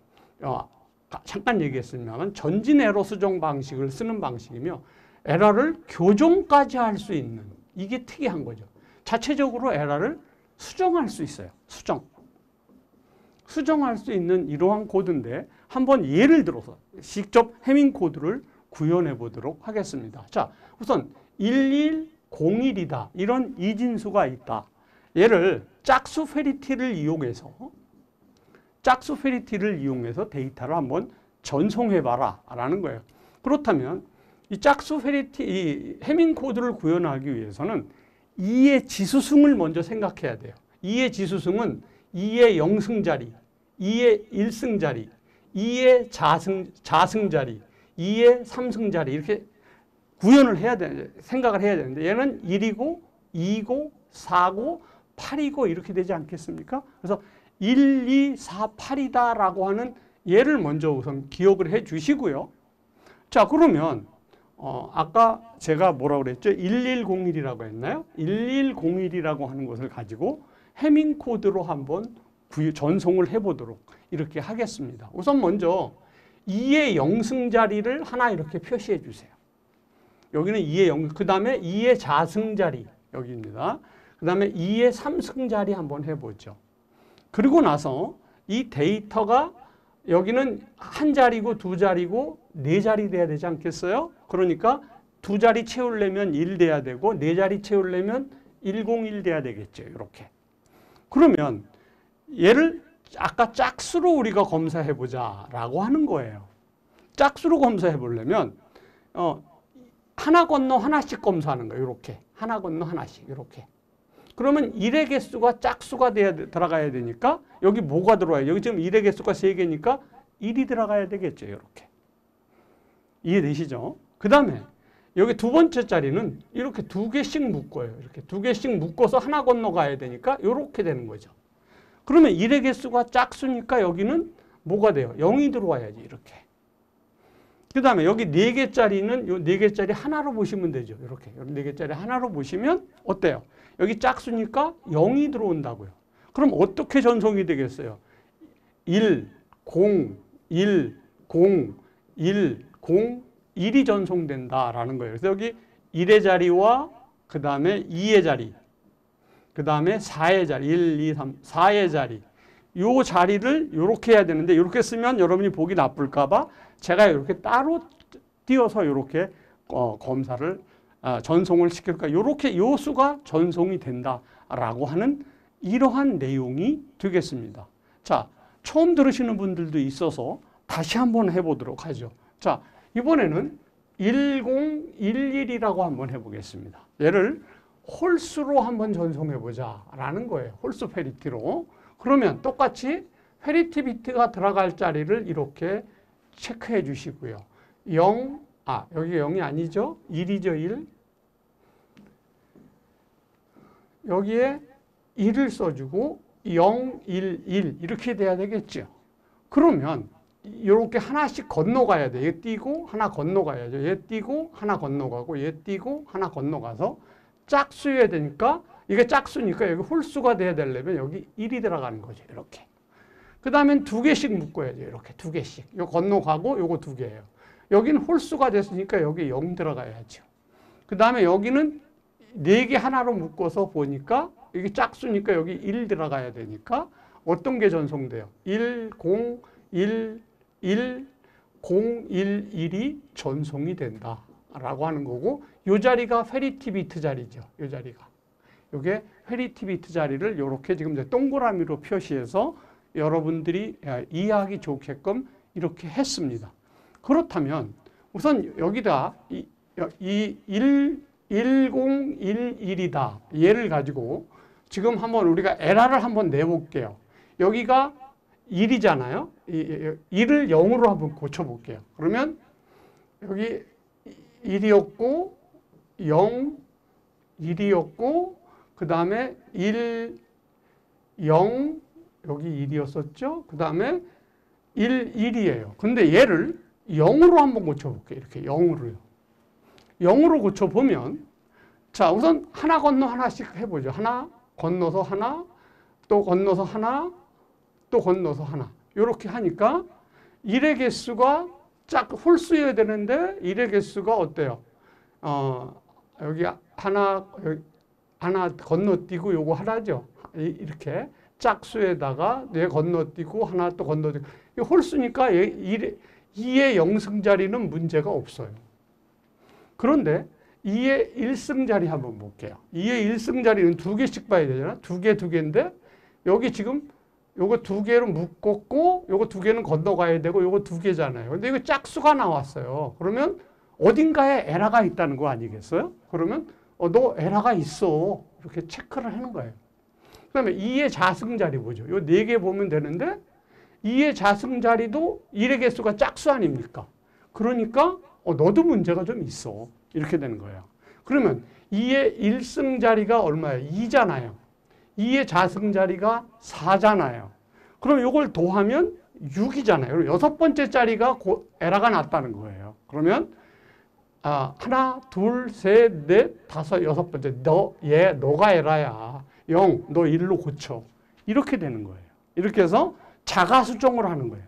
잠깐 얘기했습니다만 전진 에러 수정 방식을 쓰는 방식이며, 에러를 교정까지 할 수 있는, 이게 특이한 거죠. 자체적으로 에러를 수정할 수 있어요. 수정할 수 있는 이러한 코드인데, 한번 예를 들어서 직접 해밍 코드를 구현해 보도록 하겠습니다. 자, 우선 1101이다. 이런 이진수가 있다. 얘를 짝수 페리티를 이용해서 데이터를 한번 전송해 봐라 라는 거예요. 그렇다면 이 짝수 페리티, 이 해밍 코드를 구현하기 위해서는 2의 지수승을 먼저 생각해야 돼요. 2의 지수승은 2의 0승자리, 2의 1승자리, 2의 자승자리, 2의 3승자리 이렇게 구현을 해야 생각을 해야 되는데, 얘는 1이고 2고 4고 8이고 이렇게 되지 않겠습니까? 그래서 1, 2, 4, 8이다 라고 하는 얘를 먼저 우선 기억을 해 주시고요. 자, 그러면 아까 제가 뭐라고 그랬죠? 1101이라고 했나요? 1101이라고 하는 것을 가지고 해밍 코드로 한번 전송을 해보도록 이렇게 하겠습니다. 우선 먼저 2의 0승자리를 하나 이렇게 표시해 주세요. 여기는 2의 0, 그 다음에 2의 자승자리 여기입니다. 그 다음에 2의 3승자리 한번 해보죠. 그리고 나서 이 데이터가 여기는 한 자리고 두 자리고 네 자리 돼야 되지 않겠어요? 그러니까 두 자리 채우려면 1 돼야 되고 네 자리 채우려면 101 돼야 되겠죠. 이렇게. 그러면 얘를 아까 짝수로 우리가 검사해 보자 라고 하는 거예요. 짝수로 검사해 보려면 하나 건너 하나씩 검사하는 거예요. 이렇게. 하나 건너 하나씩 이렇게. 그러면 1의 개수가 짝수가 들어가야 되니까 여기 뭐가 들어와요? 여기 지금 1의 개수가 3개니까 1이 들어가야 되겠죠. 이렇게. 이해되시죠? 그 다음에 여기 두 번째 자리는 이렇게 2개씩 묶어요. 이렇게 2개씩 묶어서 하나 건너가야 되니까 이렇게 되는 거죠. 그러면 1의 개수가 짝수니까 여기는 뭐가 돼요? 0이 들어와야지. 이렇게. 그 다음에 여기 4개짜리는 요 4개짜리 하나로 보시면 되죠. 이렇게. 4개짜리 하나로 보시면 어때요? 여기 짝수니까 0이 들어온다고요. 그럼 어떻게 전송이 되겠어요? 1, 0, 1, 0, 1, 0, 1이 전송된다라는 거예요. 그래서 여기 1의 자리와 그 다음에 2의 자리, 그 다음에 4의 자리, 1, 2, 3, 4의 자리. 요 자리를 이렇게 해야 되는데 이렇게 쓰면 여러분이 보기 나쁠까 봐 제가 이렇게 따로 띄어서 이렇게 검사를 전송을 시킬까, 이렇게 요 수가 전송이 된다라고 하는 이러한 내용이 되겠습니다. 자, 처음 들으시는 분들도 있어서 다시 한번 해보도록 하죠. 자, 이번에는 1011이라고 한번 해보겠습니다. 얘를 홀수로 한번 전송해보자 라는 거예요. 홀수 페리티로. 그러면 똑같이 페리티 비트가 들어갈 자리를 이렇게 체크해 주시고요. 0, 여기 0이 아니죠? 1이죠, 1. 여기에 1을 써주고 0, 1, 1 이렇게 돼야 되겠죠. 그러면 이렇게 하나씩 건너가야 돼. 얘 띄고 하나 건너가야죠. 얘 띄고 하나 건너가고 얘 띄고 하나 건너가서 짝수여야 되니까, 이게 짝수니까 여기 홀수가 돼야 되려면 여기 1이 들어가는 거죠. 이렇게. 그 다음엔 2개씩 묶어야죠. 이렇게 2개씩. 요 건너가고 요거 2개예요. 여기는 홀수가 됐으니까 여기 0 들어가야죠. 그 다음에 여기는 4개 하나로 묶어서 보니까 여기 짝수니까 여기 1 들어가야 되니까 어떤 게 전송돼요? 1, 0, 1, 1, 0, 1, 1이 전송이 된다라고 하는 거고, 이 자리가 페리티 비트 자리죠. 이 자리가. 이게 회리티 비트 자리를 이렇게 지금 이제 동그라미로 표시해서 여러분들이 이해하기 좋게끔 이렇게 했습니다. 그렇다면 우선 여기다 이 1011이다. 얘를 가지고 지금 한번 우리가 에러를 한번 내볼게요. 여기가 1이잖아요. 1을 0으로 한번 고쳐볼게요. 그러면 여기 1이었고 0, 1이었고 그 다음에 1, 0, 여기 1이었었죠. 그 다음에 1, 1이에요. 근데 얘를 0으로 한번 고쳐볼게요. 이렇게 0으로요. 0으로 고쳐보면 자 우선 하나 건너 하나씩 해보죠. 하나 건너서 하나 또 건너서 하나 또 건너서 하나 이렇게 하니까 1의 개수가 짝 홀수여야 되는데 1의 개수가 어때요? 여기 하나 건너뛰고 요거 하나죠. 이렇게 짝수에다가 내 건너뛰고 하나 또 건너뛰고 홀수니까 2의 0승자리는 문제가 없어요. 그런데 2의 1승자리 한번 볼게요. 2의 1승자리는 두 개씩 봐야 되잖아. 두 개인데 여기 지금 요거 두 개로 묶었고 요거 두 개는 건너가야 되고 요거 두 개잖아요. 근데 이거 짝수가 나왔어요. 그러면 어딘가에 에러가 있다는 거 아니겠어요? 그러면 너 에러가 있어. 이렇게 체크를 하는 거예요. 그 다음에 2의 자승자리 보죠. 요 네 개 보면 되는데 2의 자승자리도 1의 개수가 짝수 아닙니까? 그러니까 너도 문제가 좀 있어. 이렇게 되는 거예요. 그러면 2의 1승자리가 얼마예요? 2잖아요. 2의 자승자리가 4잖아요. 그럼 이걸 더하면 6이잖아요. 여섯 번째 자리가 에러가 났다는 거예요. 그러면 하나, 둘, 셋, 넷, 다섯, 여섯 번째 너가 에러야. 0, 너 1로 고쳐. 이렇게 되는 거예요. 이렇게 해서 자가수정을 하는 거예요.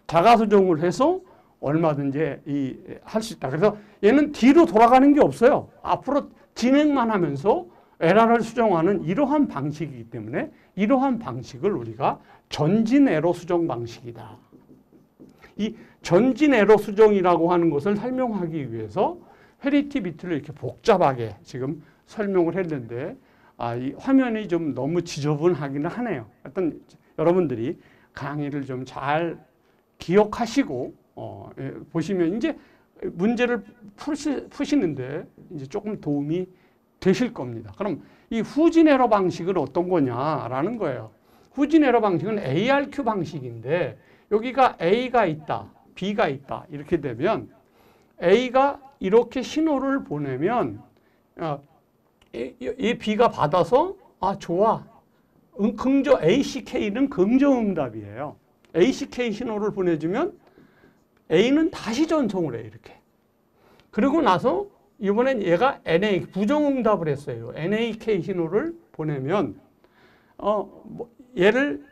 자가수정을 해서 얼마든지 할 수 있다. 그래서 얘는 뒤로 돌아가는 게 없어요. 앞으로 진행만 하면서 에러를 수정하는 이러한 방식이기 때문에 이러한 방식을 우리가 전진 에러 수정 방식이다. 이 전진 에러 수정이라고 하는 것을 설명하기 위해서 회리티 비트를 이렇게 복잡하게 지금 설명을 했는데 이 화면이 좀 너무 지저분하기는 하네요. 하여튼 여러분들이 강의를 좀 잘 기억하시고 보시면 이제 문제를 푸시는데 이제 조금 도움이 되실 겁니다. 그럼 이 후진 에러 방식은 어떤 거냐라는 거예요. 후진 에러 방식은 ARQ 방식인데 여기가 A가 있다, B가 있다 이렇게 되면 A가 이렇게 신호를 보내면 이 B가 받아서 좋아. ACK는 긍정응답이에요. ACK 신호를 보내주면 A는 다시 전송을 해요. 이렇게. 그리고 나서 이번엔 얘가 NA 부정응답을 했어요. NAK 신호를 보내면 얘를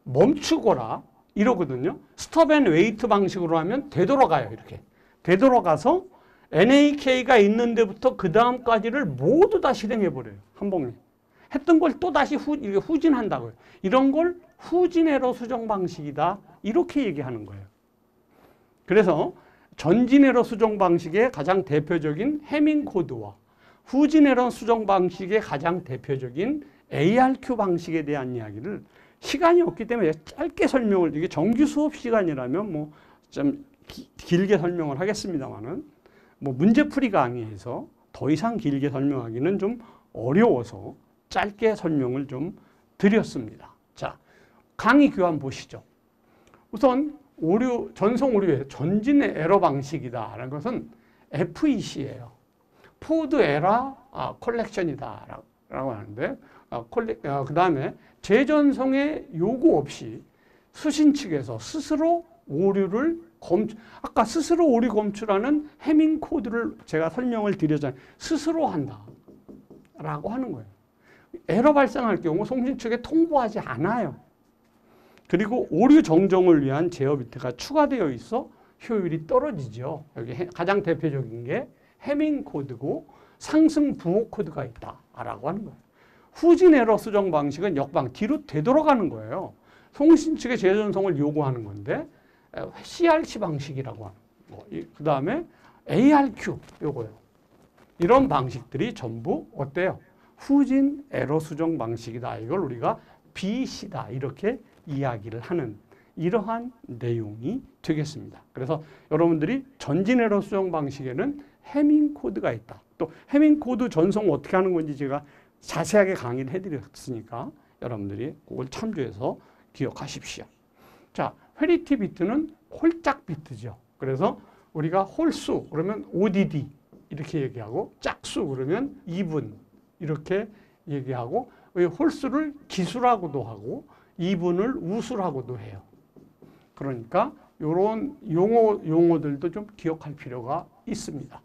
멈추거라 이러거든요. 스톱 앤 웨이트 방식으로 하면 되돌아가요. 이렇게. 되돌아가서 NAK가 있는 데부터 그 다음까지를 모두 다 실행해버려요. 한 번에. 했던 걸 또 다시 후진한다고요. 이런 걸 후진 에러 수정 방식이다. 이렇게 얘기하는 거예요. 그래서 전진 에러 수정 방식의 가장 대표적인 해밍 코드와 후진 에러 수정 방식의 가장 대표적인 ARQ 방식에 대한 이야기를 시간이 없기 때문에 짧게 설명을, 이게 정규 수업 시간이라면 뭐 좀 길게 설명을 하겠습니다만은 뭐 문제풀이 강의에서 더 이상 길게 설명하기는 좀 어려워서 짧게 설명을 좀 드렸습니다. 자, 강의 교환 보시죠. 우선 전송 오류의 전진의 에러 방식이다라는 것은 FEC예요. 포드 에러 컬렉션이다 라고 하는데 그 다음에 재전송의 요구 없이 수신 측에서 스스로 오류를 아까 스스로 오류 검출하는 해밍 코드를 제가 설명을 드렸잖아요. 스스로 한다 라고 하는 거예요. 에러 발생할 경우 송신 측에 통보하지 않아요. 그리고 오류 정정을 위한 제어 비트가 추가되어 있어 효율이 떨어지죠. 여기 가장 대표적인 게 해밍 코드고 상승 부호 코드가 있다라고 하는 거예요. 후진 에러 수정 방식은 역방, 뒤로 되돌아가는 거예요. 송신 측의 재전송을 요구하는 건데 CRC 방식이라고 하는 거. 그 다음에 ARQ 요거예요. 이런 방식들이 전부 어때요? 후진 에러 수정 방식이다. 이걸 우리가 BC다. 이렇게 이야기를 하는 이러한 내용이 되겠습니다. 그래서 여러분들이 전진 에러 수정 방식에는 해밍 코드가 있다. 또 해밍 코드 전송 어떻게 하는 건지 제가 자세하게 강의를 해드렸으니까 여러분들이 그걸 참조해서 기억하십시오. 자, 회리티 비트는 홀짝 비트죠. 그래서 우리가 홀수 그러면 ODD 이렇게 얘기하고 짝수 그러면 이분 이렇게 얘기하고 홀수를 기수라고도 하고 이분을 우수라고도 해요. 그러니까 이런 용어들도 좀 기억할 필요가 있습니다.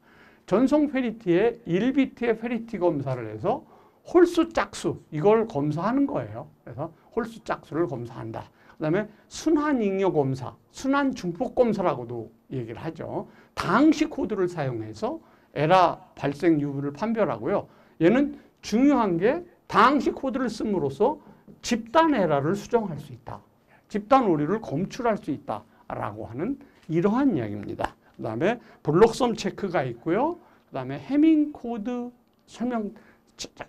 전송 페리티에 1비트의 페리티 검사를 해서 홀수 짝수 이걸 검사하는 거예요. 그래서 홀수 짝수를 검사한다. 그 다음에 순환 잉여 검사, 순환 중폭 검사라고도 얘기를 하죠. 다항식 코드를 사용해서 에러 발생 유무를 판별하고요. 얘는 중요한 게 다항식 코드를 씀으로써 집단 에러를 수정할 수 있다. 집단 오류를 검출할 수 있다라고 하는 이러한 이야기입니다. 그 다음에 블록섬 체크가 있고요. 그 다음에 해밍 코드 설명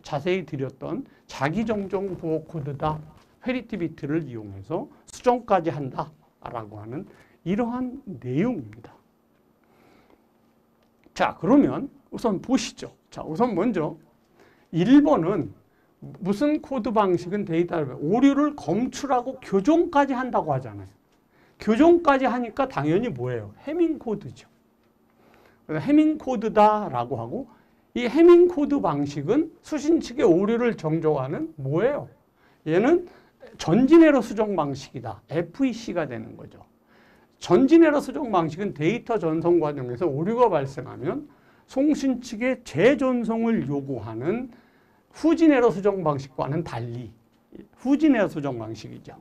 자세히 드렸던 자기정정 부호 코드다. 페리티 비트를 이용해서 수정까지 한다라고 하는 이러한 내용입니다. 자, 그러면 우선 보시죠. 자, 우선 먼저 1번은 무슨 코드 방식은 데이터를 오류를 검출하고 교정까지 한다고 하잖아요. 교정까지 하니까 당연히 뭐예요? 해밍 코드죠. 해밍 코드다라고 하고 이 해밍 코드 방식은 수신 측의 오류를 정조하는 뭐예요? 얘는 전진 에러 수정 방식이다. FEC가 되는 거죠. 전진 에러 수정 방식은 데이터 전송 과정에서 오류가 발생하면 송신 측의 재전송을 요구하는 후진 에러 수정 방식과는 달리 후진 에러 수정 방식이죠.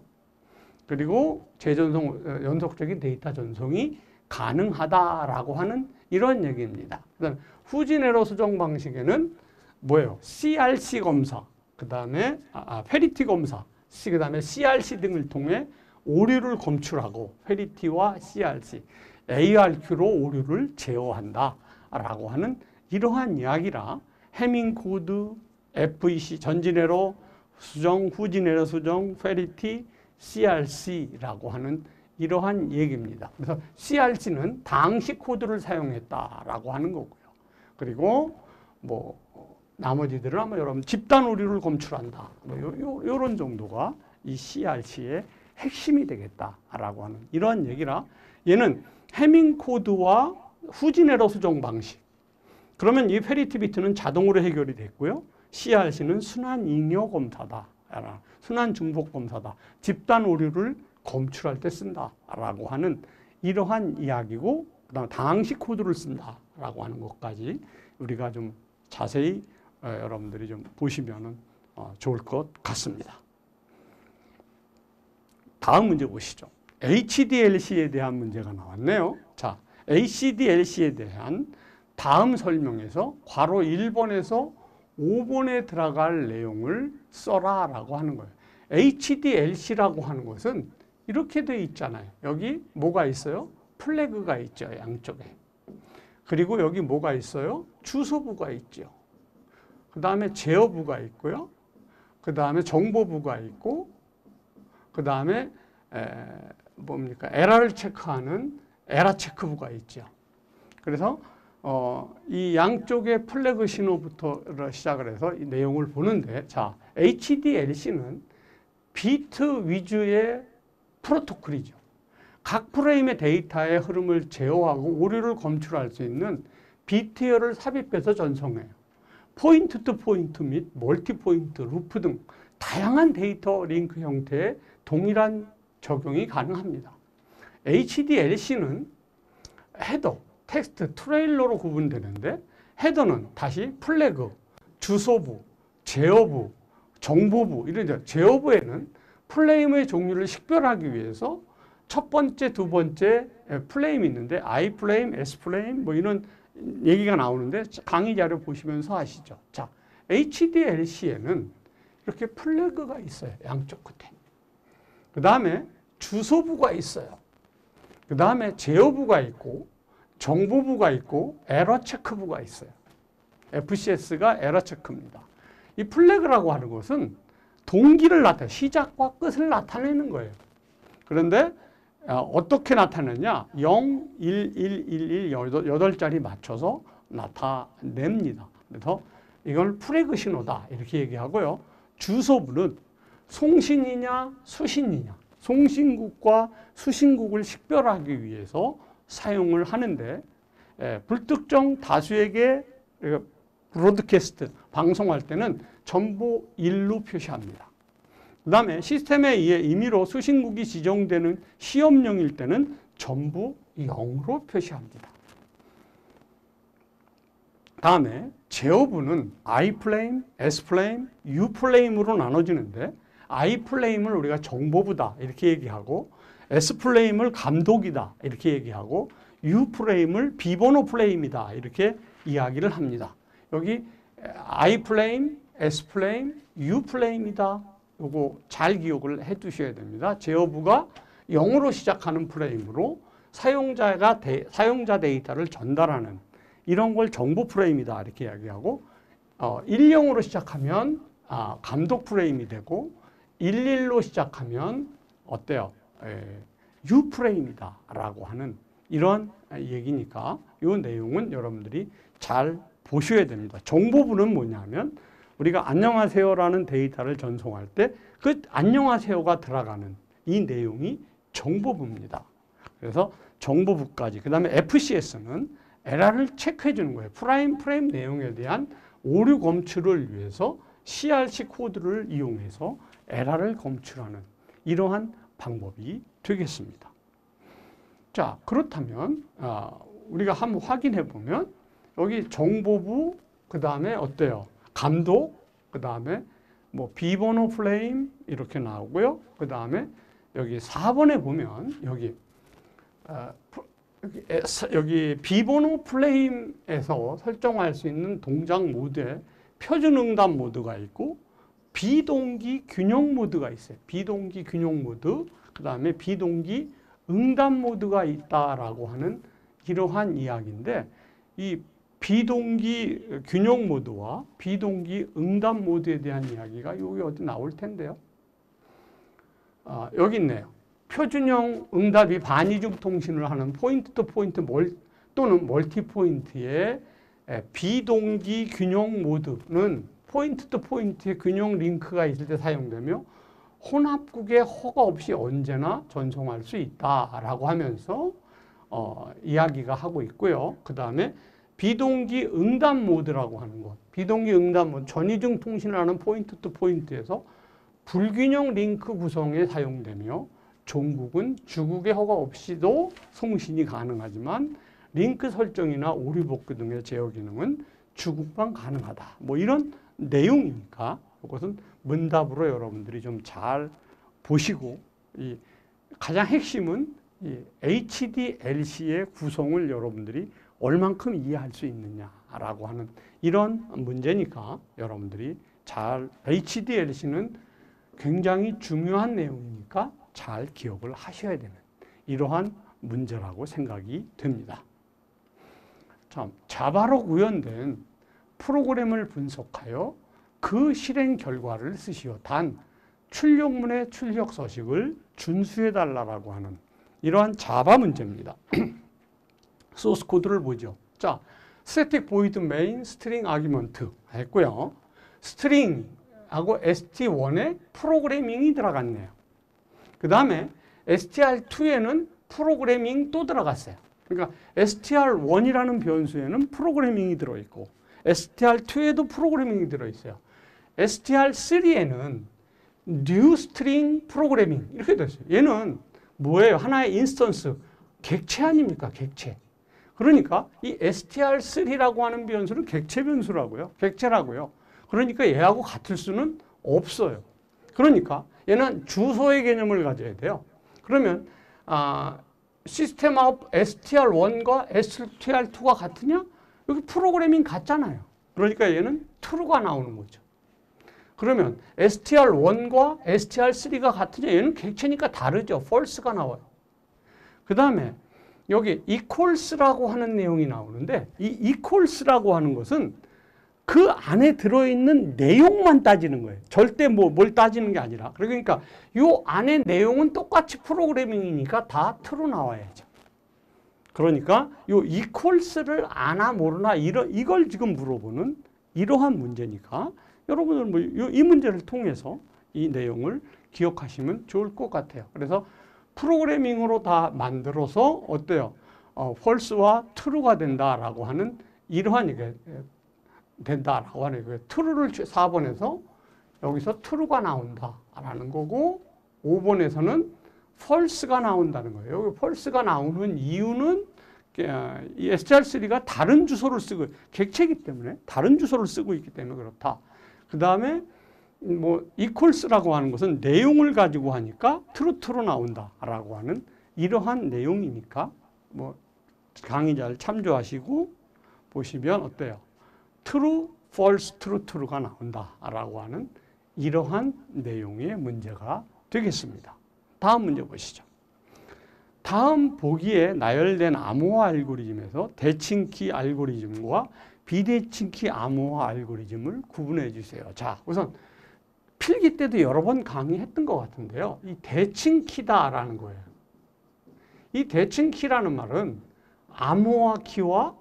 그리고 재전송, 연속적인 데이터 전송이 가능하다라고 하는 이런 얘기입니다. 그다음에 후진 에러 수정 방식에는 뭐예요? CRC 검사, 그 다음에 페리티 검사, 그 다음에 CRC 등을 통해 오류를 검출하고 페리티와 CRC, ARQ로 오류를 제어한다라고 하는 이러한 이야기라 해밍 코드, FEC, 전진 에러 수정, 후진 에러 수정, 페리티, CRC라고 하는 이러한 얘기입니다. 그래서 CRC는 다항식 코드를 사용했다라고 하는 거고요. 그리고 뭐 나머지들은 아마 여러분 집단 오류를 검출한다. 뭐 요런 정도가 이 CRC의 핵심이 되겠다라고 하는 이런 얘기라 얘는 해밍 코드와 후진 에러 수정 방식. 그러면 이 페리티 비트는 자동으로 해결이 됐고요. CRC는 순환 잉여 검사다. 순환 중복 검사다. 집단 오류를 검출할 때 쓴다라고 하는 이러한 이야기고 그다음 다항식 코드를 쓴다라고 하는 것까지 우리가 좀 자세히 여러분들이 좀 보시면은 좋을 것 같습니다. 다음 문제 보시죠. HDLC에 대한 문제가 나왔네요. 자, HDLC에 대한 다음 설명에서 괄호 1번에서 5번에 들어갈 내용을 써라라고 하는 거예요. HDLC라고 하는 것은 이렇게 되어 있잖아요. 여기 뭐가 있어요? 플래그가 있죠. 양쪽에. 그리고 여기 뭐가 있어요? 주소부가 있죠. 그 다음에 제어부가 있고요. 그 다음에 정보부가 있고 그 다음에 뭡니까? 에러를 체크하는 에러 체크부가 있죠. 그래서 이 양쪽의 플래그 신호부터 시작을 해서 이 내용을 보는데 자, HDLC는 비트 위주의 프로토콜이죠. 각 프레임의 데이터의 흐름을 제어하고 오류를 검출할 수 있는 비트열을 삽입해서 전송해요. 포인트 투 포인트 및 멀티 포인트, 루프 등 다양한 데이터 링크 형태의 동일한 적용이 가능합니다. HDLC는 헤더, 텍스트, 트레일러로 구분되는데 헤더는 다시 플래그, 주소부, 제어부, 정보부 이런 제어부에는 프레임의 종류를 식별하기 위해서 첫 번째, 두 번째 프레임이 있는데 I 프레임, S 프레임 뭐 이런 얘기가 나오는데 강의 자료 보시면서 아시죠? 자, HDLC에는 이렇게 플래그가 있어요. 양쪽 끝에. 그 다음에 주소부가 있어요. 그 다음에 제어부가 있고 정보부가 있고 에러 체크부가 있어요. FCS가 에러 체크입니다. 이 플래그라고 하는 것은 동기를 나타내, 시작과 끝을 나타내는 거예요. 그런데 어떻게 나타내냐? 0, 1, 1, 1, 1, 8자리 맞춰서 나타냅니다. 그래서 이걸 플래그 신호다 이렇게 얘기하고요. 주소부는 송신이냐 수신이냐, 송신국과 수신국을 식별하기 위해서 사용을 하는데, 불특정 다수에게 브로드캐스트, 방송할 때는 전부 1로 표시합니다. 그 다음에 시스템에 의해 임의로 수신국이 지정되는 시험용일 때는 전부 0으로 표시합니다. 다음에 제어부는 I플레임, S플레임, U플레임으로 나눠지는데, I플레임을 우리가 정보부다 이렇게 얘기하고, S플레임을 감독이다 이렇게 얘기하고, U플레임을 비번호 플레임이다 이렇게 이야기를 합니다. 여기 I플레임, S플레임, U플레임이다. 요거 잘 기억을 해 두셔야 됩니다. 제어부가 0으로 시작하는 플레임으로 사용자 데이터를 전달하는 이런 걸 정보 프레임이다 이렇게 이야기하고, 10으로 시작하면 감독 프레임이 되고, 11로 시작하면 어때요? U 프레임이다 라고 하는 이런 얘기니까 이 내용은 여러분들이 잘 보셔야 됩니다. 정보부는 뭐냐면 우리가 안녕하세요라는 데이터를 전송할 때 그 안녕하세요가 들어가는 이 내용이 정보부입니다. 그래서 정보부까지. 그 다음에 FCS는 에러를 체크해 주는 거예요. 프레임 내용에 대한 오류 검출을 위해서 CRC 코드를 이용해서 에러를 검출하는 이러한 방법이 되겠습니다. 자, 그렇다면 우리가 한번 확인해 보면 여기 정보부, 그 다음에 어때요? 감독, 그 다음에 뭐 비번호 플레임 이렇게 나오고요. 그 다음에 여기 4번에 보면 여기 비번호 플레임에서 설정할 수 있는 동작 모드에 표준 응답 모드가 있고 비동기 균형 모드가 있어요. 비동기 균형 모드, 그 다음에 비동기 응답 모드가 있다라고 하는 이러한 이야기인데, 이 비동기 균형 모드와 비동기 응답 모드에 대한 이야기가 여기 어디 나올 텐데요. 여기 있네요. 표준형 응답이 반이중 통신을 하는 포인트 투 포인트 또는 멀티 포인트의 비동기 균형 모드는 포인트 투 포인트의 균형 링크가 있을 때 사용되며 혼합국의 허가 없이 언제나 전송할 수 있다라고 하면서 이야기가 하고 있고요. 그 다음에 비동기 응답 모드라고 하는 것. 비동기 응답 모드, 전이중 통신을 하는 포인트 투 포인트에서 불균형 링크 구성에 사용되며 종국은 주국의 허가 없이도 송신이 가능하지만 링크 설정이나 오류 복구 등의 제어 기능은 주국만 가능하다. 뭐 이런 내용이니까 이것은 문답으로 여러분들이 좀 잘 보시고, 이 가장 핵심은 이 HDLC의 구성을 여러분들이 얼만큼 이해할 수 있느냐라고 하는 이런 문제니까 여러분들이 잘, HDLC는 굉장히 중요한 내용이니까 잘 기억을 하셔야 되는 이러한 문제라고 생각이 됩니다. 참, 자바로 구현된 프로그램을 분석하여 그 실행 결과를 쓰시오. 단 출력문의 출력 서식을 준수해달라고 하는 이러한 자바 문제입니다. 소스 코드를 보죠. 자, static void main string argument 했고요. string하고 str1에 프로그래밍이 들어갔네요. 그 다음에 str2에는 프로그래밍 또 들어갔어요. 그러니까 str1이라는 변수에는 프로그래밍이 들어있고 str2에도 프로그래밍이 들어있어요. str3에는 new string programming 이렇게 됐어요. 얘는 뭐예요? 하나의 인스턴스, 객체 아닙니까? 객체. 그러니까 이 str3라고 하는 변수는 객체 변수라고요. 객체라고요. 그러니까 얘하고 같을 수는 없어요. 그러니까 얘는 주소의 개념을 가져야 돼요. 그러면 시스템 아웃 str1과 str2가 같으냐? 여기 프로그래밍 같잖아요. 그러니까 얘는 true가 나오는 거죠. 그러면 str1과 str3가 같으냐? 얘는 객체니까 다르죠. false가 나와요. 그 다음에 여기 equals라고 하는 내용이 나오는데 이 equals라고 하는 것은 그 안에 들어있는 내용만 따지는 거예요. 절대 뭘 따지는 게 아니라. 그러니까 이 안에 내용은 똑같이 프로그래밍이니까 다 true 나와야죠. 그러니까 요 equals를 아나 모르나 이걸 지금 물어보는 이러한 문제니까 여러분들 이 문제를 통해서 이 내용을 기억하시면 좋을 것 같아요. 그래서 프로그래밍으로 다 만들어서 어때요? false와 true가 된다라고 하는 이러한 이게 된다라고 하는 거예요. true를 4번에서 여기서 true가 나온다라는 거고 5번에서는 false가 나온다는 거예요. 여기 false가 나오는 이유는 이 STR3가 다른 주소를 쓰고 객체이기 때문에 다른 주소를 쓰고 있기 때문에 그렇다. 그 다음에 뭐 equals라고 하는 것은 내용을 가지고 하니까 true로 나온다라고 하는 이러한 내용이니까 뭐 강의 잘 참조하시고 보시면 어때요? true, false, true, true가 나온다라고 하는 이러한 내용의 문제가 되겠습니다. 다음 문제 보시죠. 다음 보기에 나열된 암호화 알고리즘에서 대칭키 알고리즘과 비대칭키 암호화 알고리즘을 구분해 주세요. 자, 우선 필기 때도 여러 번 강의했던 것 같은데요. 이 대칭키다라는 거예요. 이 대칭키라는 말은 암호화 키와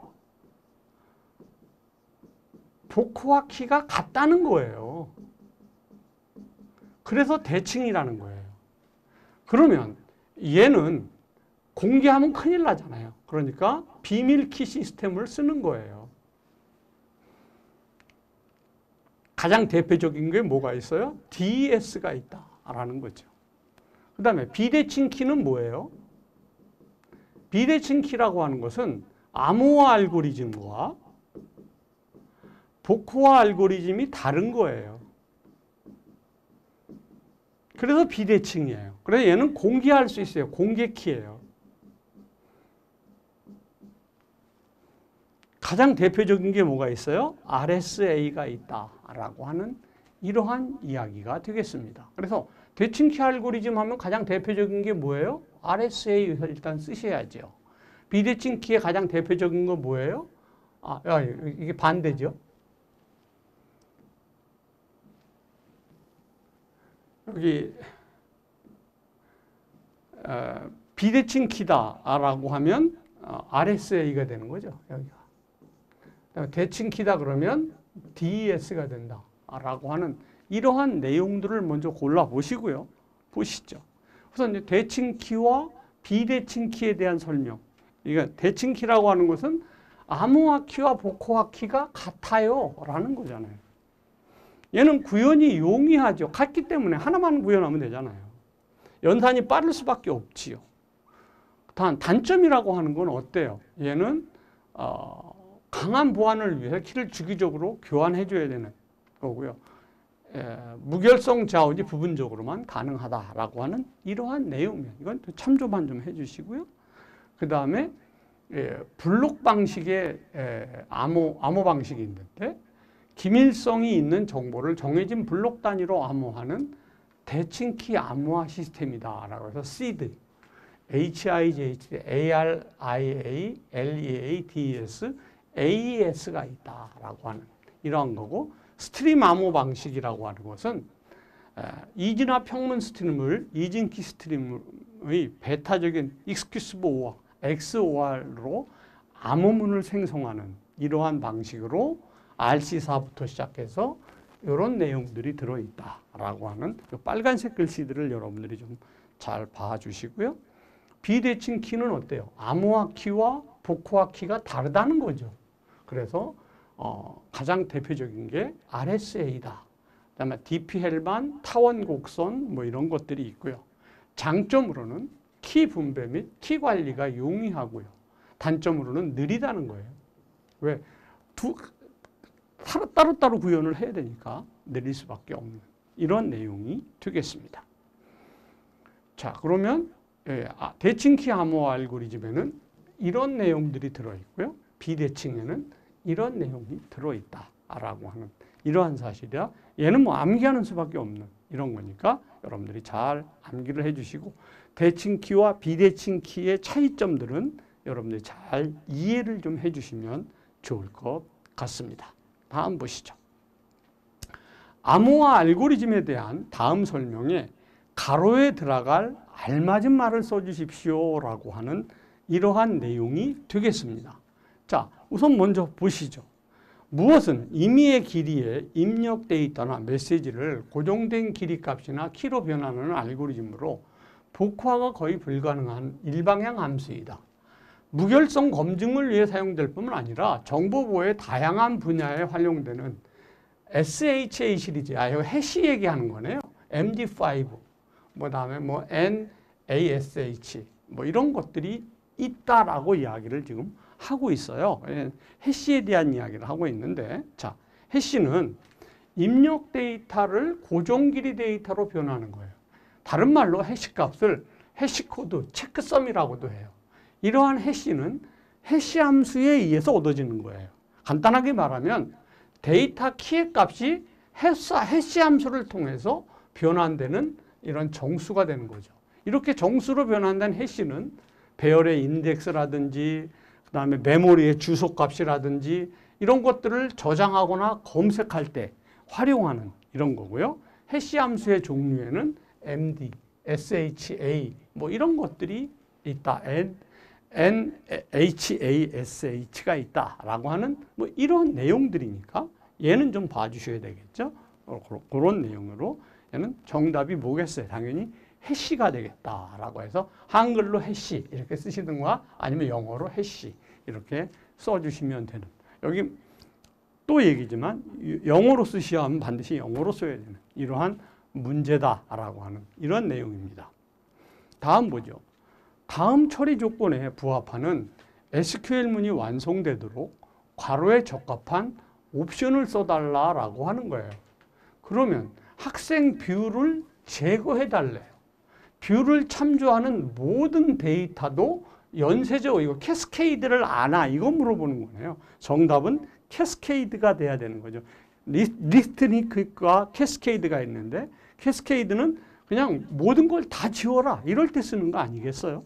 복호화 키가 같다는 거예요. 그래서 대칭이라는 거예요. 그러면 얘는 공개하면 큰일 나잖아요. 그러니까 비밀키 시스템을 쓰는 거예요. 가장 대표적인 게 뭐가 있어요? DES가 있다라는 거죠. 그 다음에 비대칭 키는 뭐예요? 비대칭 키라고 하는 것은 암호화 알고리즘과 복호화 알고리즘이 다른 거예요. 그래서 비대칭이에요. 그래서 얘는 공개할 수 있어요. 공개 키예요. 가장 대표적인 게 뭐가 있어요? RSA가 있다라고 하는 이러한 이야기가 되겠습니다. 그래서 대칭키 알고리즘 하면 가장 대표적인 게 뭐예요? RSA 일단 쓰셔야죠. 비대칭키의 가장 대표적인 건 뭐예요? 이게 반대죠. 여기 비대칭키다라고 하면 RSA가 되는 거죠. 여기가. 대칭키다 그러면 DES가 된다라고 하는 이러한 내용들을 먼저 골라보시고요. 보시죠. 우선 대칭키와 비대칭키에 대한 설명. 그러니까 대칭키라고 하는 것은 암호화 키와 복호화 키가 같아요 라는 거잖아요. 얘는 구현이 용이하죠. 같기 때문에 하나만 구현하면 되잖아요. 연산이 빠를 수밖에 없지요. 단점이라고 하는 건 어때요? 얘는 강한 보안을 위해서 키를 주기적으로 교환해 줘야 되는 거고요. 무결성 자원이 부분적으로만 가능하다라고 하는 이러한 내용이에요. 이건 참조만 좀 해주시고요. 그 다음에 블록 방식의 암호 방식이 있는데 기밀성이 있는 정보를 정해진 블록 단위로 암호하는 대칭키 암호화 시스템이다라고 해서 SID, HIJT, ARIA, LEA, DES, AES가 있다라고 하는 이러한 거고, 스트림 암호 방식이라고 하는 것은 이진화 평문 스트림을 이진키 스트림의 베타적인 exclusive OR, XOR로 암호문을 생성하는 이러한 방식으로 RC4부터 시작해서 이런 내용들이 들어있다라고 하는 빨간색 글씨들을 여러분들이 좀 잘 봐주시고요. 비대칭 키는 어때요? 암호화 키와 복호화 키가 다르다는 거죠. 그래서 가장 대표적인 게 RSA다. 그다음에 DP-헬반, 타원 곡선 뭐 이런 것들이 있고요. 장점으로는 키 분배 및 키 관리가 용이하고요. 단점으로는 느리다는 거예요. 왜? 따로따로 구현을 해야 되니까 느릴 수밖에 없는 이런 내용이 되겠습니다. 자, 그러면 대칭키 암호화 알고리즘에는 이런 내용들이 들어있고요. 비대칭에는 이런 내용이 들어있다라고 하는 이러한 사실이야. 얘는 뭐 암기하는 수밖에 없는 이런 거니까 여러분들이 잘 암기를 해주시고, 대칭키와 비대칭키의 차이점들은 여러분들이 잘 이해를 좀 해주시면 좋을 것 같습니다. 다음 보시죠. 암호화 알고리즘에 대한 다음 설명에 가로에 들어갈 알맞은 말을 써주십시오라고 하는 이러한 내용이 되겠습니다. 자, 우선 먼저 보시죠. 무엇은 임의의 길이의 입력 데이터나 메시지를 고정된 길이 값이나 키로 변환하는 알고리즘으로 복화가 거의 불가능한 일방향 함수이다. 무결성 검증을 위해 사용될 뿐만 아니라 정보보호의 다양한 분야에 활용되는 SHA 시리즈, 이거 해시 얘기하는 거네요. MD5, 다음에 NASH, 이런 것들이 있다라고 이야기를 지금 하고 있어요. 해시에 대한 이야기를 하고 있는데, 자, 해시는 입력 데이터를 고정 길이 데이터로 변하는 거예요. 다른 말로 해시 값을 해시 코드, 체크섬이라고도 해요. 이러한 해시는 해시 함수에 의해서 얻어지는 거예요. 간단하게 말하면 데이터 키의 값이 해시 함수를 통해서 변환되는 이런 정수가 되는 거죠. 이렇게 정수로 변환된 해시는 배열의 인덱스라든지 그다음에 메모리의 주소값이라든지 이런 것들을 저장하거나 검색할 때 활용하는 이런 거고요. 해시 함수의 종류에는 MD, SHA 이런 것들이 있다. NHASH가 있다라고 하는 이런 내용들이니까 얘는 좀 봐주셔야 되겠죠. 그런 내용으로 얘는 정답이 뭐겠어요? 당연히 해시가 되겠다라고 해서 한글로 해시 이렇게 쓰시든가 아니면 영어로 해시 이렇게 써주시면 되는. 여기 또 얘기지만 영어로 쓰셔야 하면 반드시 영어로 써야 되는 이러한 문제다라고 하는 이런 내용입니다. 다음 보죠. 다음 처리 조건에 부합하는 SQL문이 완성되도록 괄호에 적합한 옵션을 써달라라고 하는 거예요. 그러면 학생 뷰를 제거해달래요. 뷰를 참조하는 모든 데이터도 연쇄적으로 이거 캐스케이드를 아나 이거 물어보는 거네요. 정답은 캐스케이드가 돼야 되는 거죠. 리스트닉과 캐스케이드가 있는데 캐스케이드는 그냥 모든 걸 다 지워라 이럴 때 쓰는 거 아니겠어요?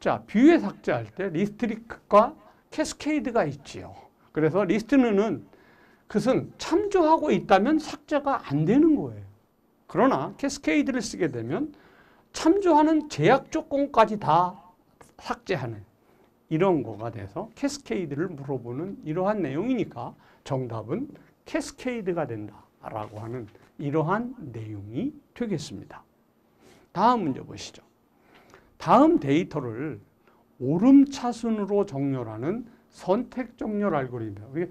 자, 뷰에 삭제할 때 리스트닉과 캐스케이드가 있지요. 그래서 리스트는 그것은 참조하고 있다면 삭제가 안 되는 거예요. 그러나 캐스케이드를 쓰게 되면 참조하는 제약 조건까지 다 삭제하는 이런 거가 돼서 캐스케이드를 물어보는 이러한 내용이니까 정답은 캐스케이드가 된다라고 하는 이러한 내용이 되겠습니다. 다음 문제 보시죠. 다음 데이터를 오름차순으로 정렬하는 선택 정렬 알고리즘이에요.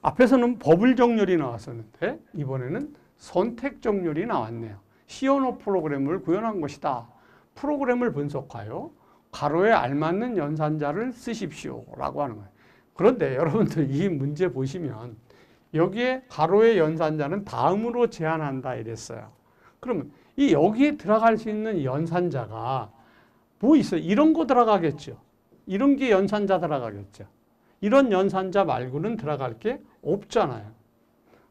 앞에서는 버블 정렬이 나왔었는데 이번에는 선택 정렬이 나왔네요. C 언어 프로그램을 구현한 것이다. 프로그램을 분석하여 가로에 알맞는 연산자를 쓰십시오 라고 하는 거예요. 그런데 여러분들 이 문제 보시면 여기에 가로의 연산자는 다음으로 제한한다 이랬어요. 그러면 이 여기에 들어갈 수 있는 연산자가 뭐 있어요? 이런 거 들어가겠죠. 이런 게 연산자 들어가겠죠. 이런 연산자 말고는 들어갈 게 없잖아요.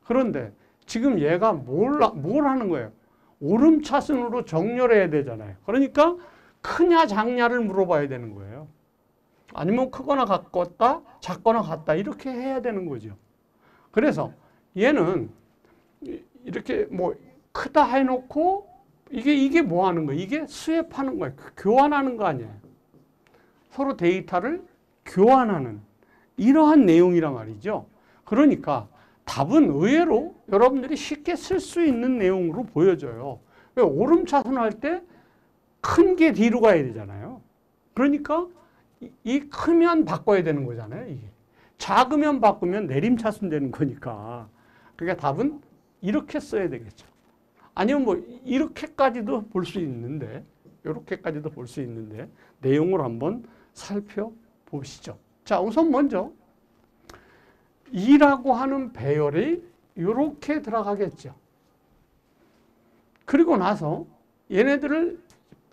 그런데 지금 얘가 뭘 하는 거예요? 오름차순으로 정렬해야 되잖아요. 그러니까 크냐 작냐를 물어봐야 되는 거예요. 아니면 크거나 같다, 작거나 같다 이렇게 해야 되는 거죠. 그래서 얘는 이렇게 크다 해놓고 이게 뭐 하는 거예요? 이게 스왑하는 거예요. 교환하는 거 아니에요. 서로 데이터를 교환하는 이러한 내용이란 말이죠. 그러니까 답은 의외로 여러분들이 쉽게 쓸 수 있는 내용으로 보여져요. 오름차순 할 때 큰 게 뒤로 가야 되잖아요. 그러니까 이 크면 바꿔야 되는 거잖아요. 이게. 작으면 바꾸면 내림차순 되는 거니까. 그러니까 답은 이렇게 써야 되겠죠. 아니면 이렇게까지도 볼 수 있는데 이렇게까지도 볼 수 있는데 내용을 한번 살펴보시죠. 자, 우선 먼저 2라고 하는 배열이 이렇게 들어가겠죠. 그리고 나서 얘네들을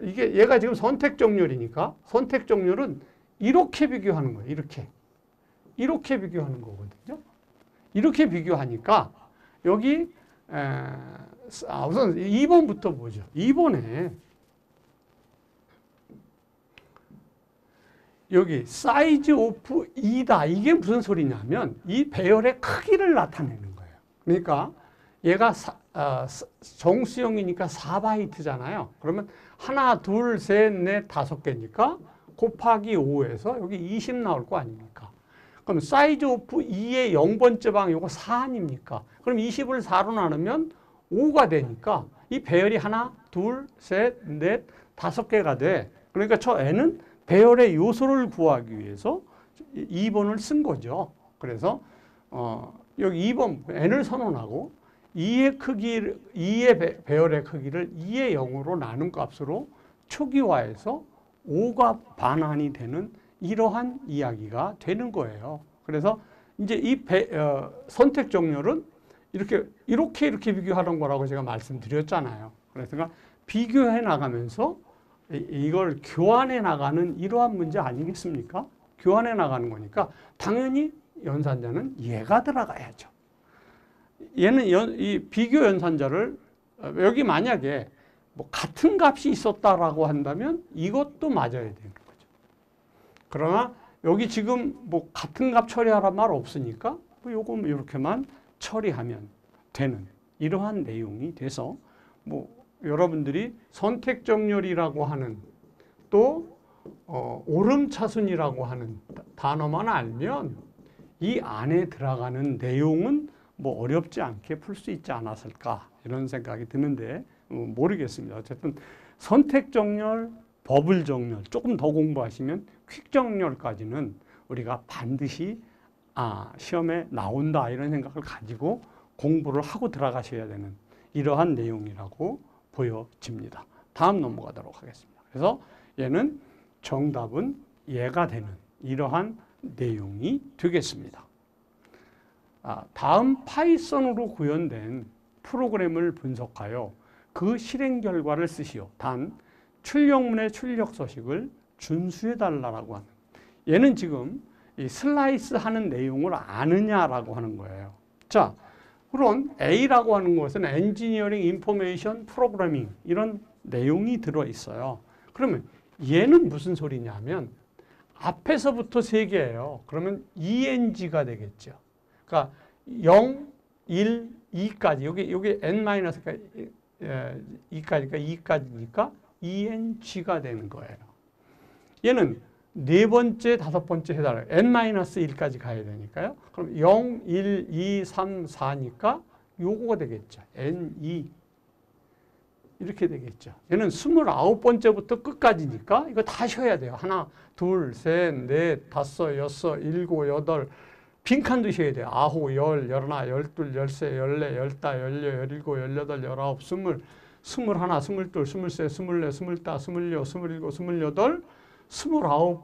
얘가 지금 선택 정렬이니까 선택 정렬은 이렇게 비교하는 거예요. 이렇게 비교하는 거거든요. 이렇게 비교하니까 여기 우선 2번부터 보죠. 2번에 여기 size of E다. 이게 무슨 소리냐면 이 배열의 크기를 나타내는 거예요. 그러니까 얘가 정수형이니까 4바이트잖아요. 그러면 하나, 둘, 셋, 넷, 5개니까 곱하기 5에서 여기 20 나올 거 아닙니까? 그럼 사이즈 오프 2의 0번째 방 이거 4 아닙니까? 그럼 20을 4로 나누면 5가 되니까 이 배열이 하나, 둘, 셋, 넷, 5개가 돼. 그러니까 저 n은 배열의 요소를 구하기 위해서 2번을 쓴 거죠. 그래서 여기 2번 n을 선언하고 2의 배열의 크기를 2의 0으로 나눈 값으로 초기화해서 5가 반환이 되는 이러한 이야기가 되는 거예요. 그래서 이제 이 선택 정렬은 이렇게 비교하는 거라고 제가 말씀드렸잖아요. 그래서 비교해 나가면서 이걸 교환해 나가는 이러한 문제 아니겠습니까? 교환해 나가는 거니까 당연히 연산자는 얘가 들어가야죠. 얘는 이 비교 연산자를 여기 만약에 뭐 같은 값이 있었다라고 한다면 이것도 맞아야 되는 거죠. 그러나 여기 지금 뭐 같은 값 처리하란 말 없으니까 뭐 요거 이렇게만 처리하면 되는 이러한 내용이 돼서 뭐 여러분들이 선택정렬이라고 하는 또 오름차순이라고 하는 단어만 알면 이 안에 들어가는 내용은 뭐 어렵지 않게 풀 수 있지 않았을까 이런 생각이 드는데 모르겠습니다. 어쨌든 선택정렬, 버블정렬 조금 더 공부하시면 퀵정렬까지는 우리가 반드시 시험에 나온다 이런 생각을 가지고 공부를 하고 들어가셔야 되는 이러한 내용이라고 보여집니다. 다음 넘어가도록 하겠습니다. 그래서 얘는 정답은 얘가 되는 이러한 내용이 되겠습니다. 다음 파이썬으로 구현된 프로그램을 분석하여 그 실행 결과를 쓰시오. 단 출력문의 출력 서식을 준수해달라고 하는 얘는 지금 이 슬라이스 하는 내용을 아느냐라고 하는 거예요. 자, 그런 A라고 하는 것은 엔지니어링 인포메이션 프로그래밍 이런 내용이 들어있어요. 그러면 얘는 무슨 소리냐면 앞에서부터 3개예요. 그러면 ENG가 되겠죠. 그러니까 0, 1, 2까지 여기 n-2까지니까 2까지니까 ENG가 되는 거예요. 얘는 4번째, 5번째 해달라요. n-1까지 가야 되니까요. 그럼 0, 1, 2, 3, 4니까 요거가 되겠죠. n2 이렇게 되겠죠. 얘는 29번째부터 끝까지니까 이거 다 쉬어야 돼요. 하나, 둘, 셋, 넷, 다섯, 여섯, 일곱, 여덟 빈칸도 쉬어야 돼요. 9, 10, 11, 12, 13, 14, 15, 16, 17, 18, 19, 20, 21, 22, 23, 24, 25, 26, 27, 28,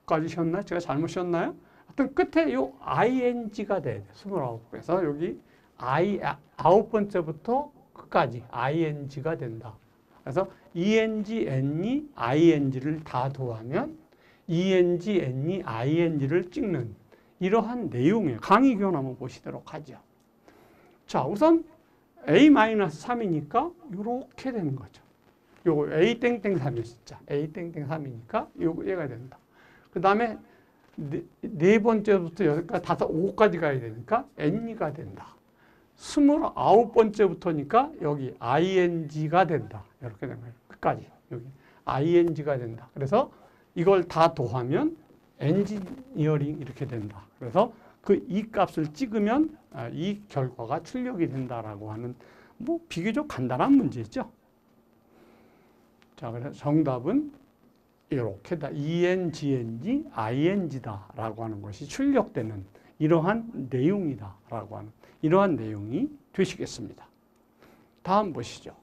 29까지 쉬었나요? 제가 잘못 쉬었나요? 하여튼 끝에 요 ing가 돼야 돼요. 29. 그래서 여기 9번째부터 끝까지 ing가 된다. 그래서 eng, n이 ing를 다 더하면 eng, n이 ing를 찍는 이러한 내용이에요. 강의 교원 한번 보시도록 하죠. 자, 우선 A-3이니까 이렇게 되는 거죠. 요거 A-3이 진짜 A-3이니까 요거 얘가 된다. 그 다음에 네 번째부터 여기까지 5까지 가야 되니까 N이가 된다. 29번째부터니까 여기 ing가 된다. 이렇게 된 거예요. 끝까지 여기 ing가 된다. 그래서 이걸 다 더하면 엔지니어링 이렇게 된다. 그래서 그 이 값을 찍으면 이 결과가 출력이 된다라고 하는 뭐 비교적 간단한 문제죠. 자, 그래서 정답은 이렇게다. ENGNG, ING다라고 하는 것이 출력되는 이러한 내용이다라고 하는 이러한 내용이 되시겠습니다. 다음 보시죠.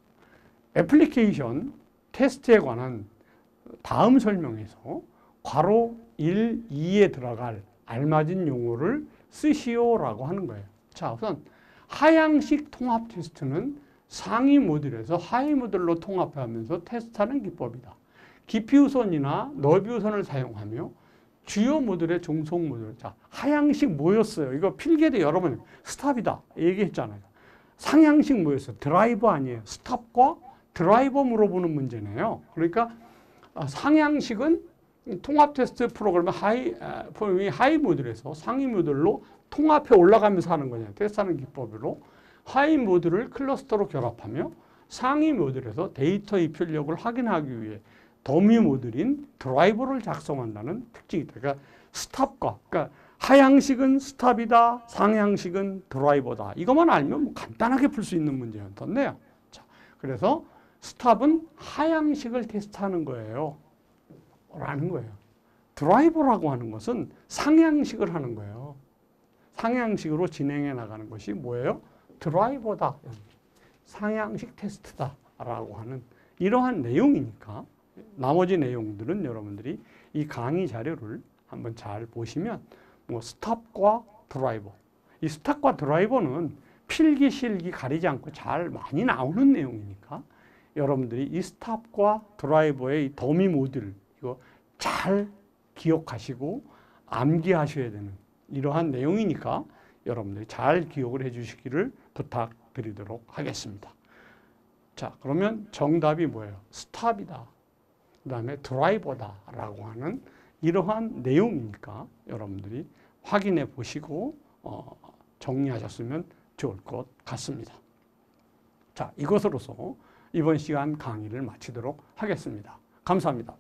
애플리케이션 테스트에 관한 다음 설명에서 괄호 1, 2에 들어갈 알맞은 용어를 쓰시오라고 하는 거예요. 자, 우선 하향식 통합 테스트는 상위 모듈에서 하위 모듈로 통합하면서 테스트하는 기법이다. 깊이 우선이나 너비 우선을 사용하며 주요 모듈의 종속 모듈. 자, 하향식 뭐였어요? 이거 필기에도 여러 번 스탑이다 얘기했잖아요. 상향식 뭐였어요? 드라이버 아니에요. 스탑과 드라이버 물어보는 문제네요. 그러니까 상향식은 통합 테스트 프로그램을 하이 모듈에서 상위 모듈로 통합해 올라가면서 하는 거냐. 테스트하는 기법으로 하이 모듈을 클러스터로 결합하며 상위 모듈에서 데이터 입출력을 확인하기 위해 더미 모듈인 드라이버를 작성한다는 특징이 있다. 그러니까 스탑과, 그러니까 하향식은 스탑이다, 상향식은 드라이버다. 이것만 알면 뭐 간단하게 풀 수 있는 문제였던데요. 자, 그래서 스탑은 하향식을 테스트하는 거예요. 라는 거예요. 드라이버라고 하는 것은 상향식을 하는 거예요. 상향식으로 진행해 나가는 것이 뭐예요? 드라이버다. 상향식 테스트다. 라고 하는 이러한 내용이니까 나머지 내용들은 여러분들이 이 강의 자료를 한번 잘 보시면 뭐 스탑과 드라이버. 이 스탑과 드라이버는 필기, 실기 가리지 않고 잘 많이 나오는 내용이니까 여러분들이 이 스탑과 드라이버의 더미 모듈 이거 잘 기억하시고 암기하셔야 되는 이러한 내용이니까 여러분들이 잘 기억을 해 주시기를 부탁드리도록 하겠습니다. 자, 그러면 정답이 뭐예요? 스탑이다. 그 다음에 드라이버다 라고 하는 이러한 내용이니까 여러분들이 확인해 보시고 정리하셨으면 좋을 것 같습니다. 자, 이것으로서 이번 시간 강의를 마치도록 하겠습니다. 감사합니다.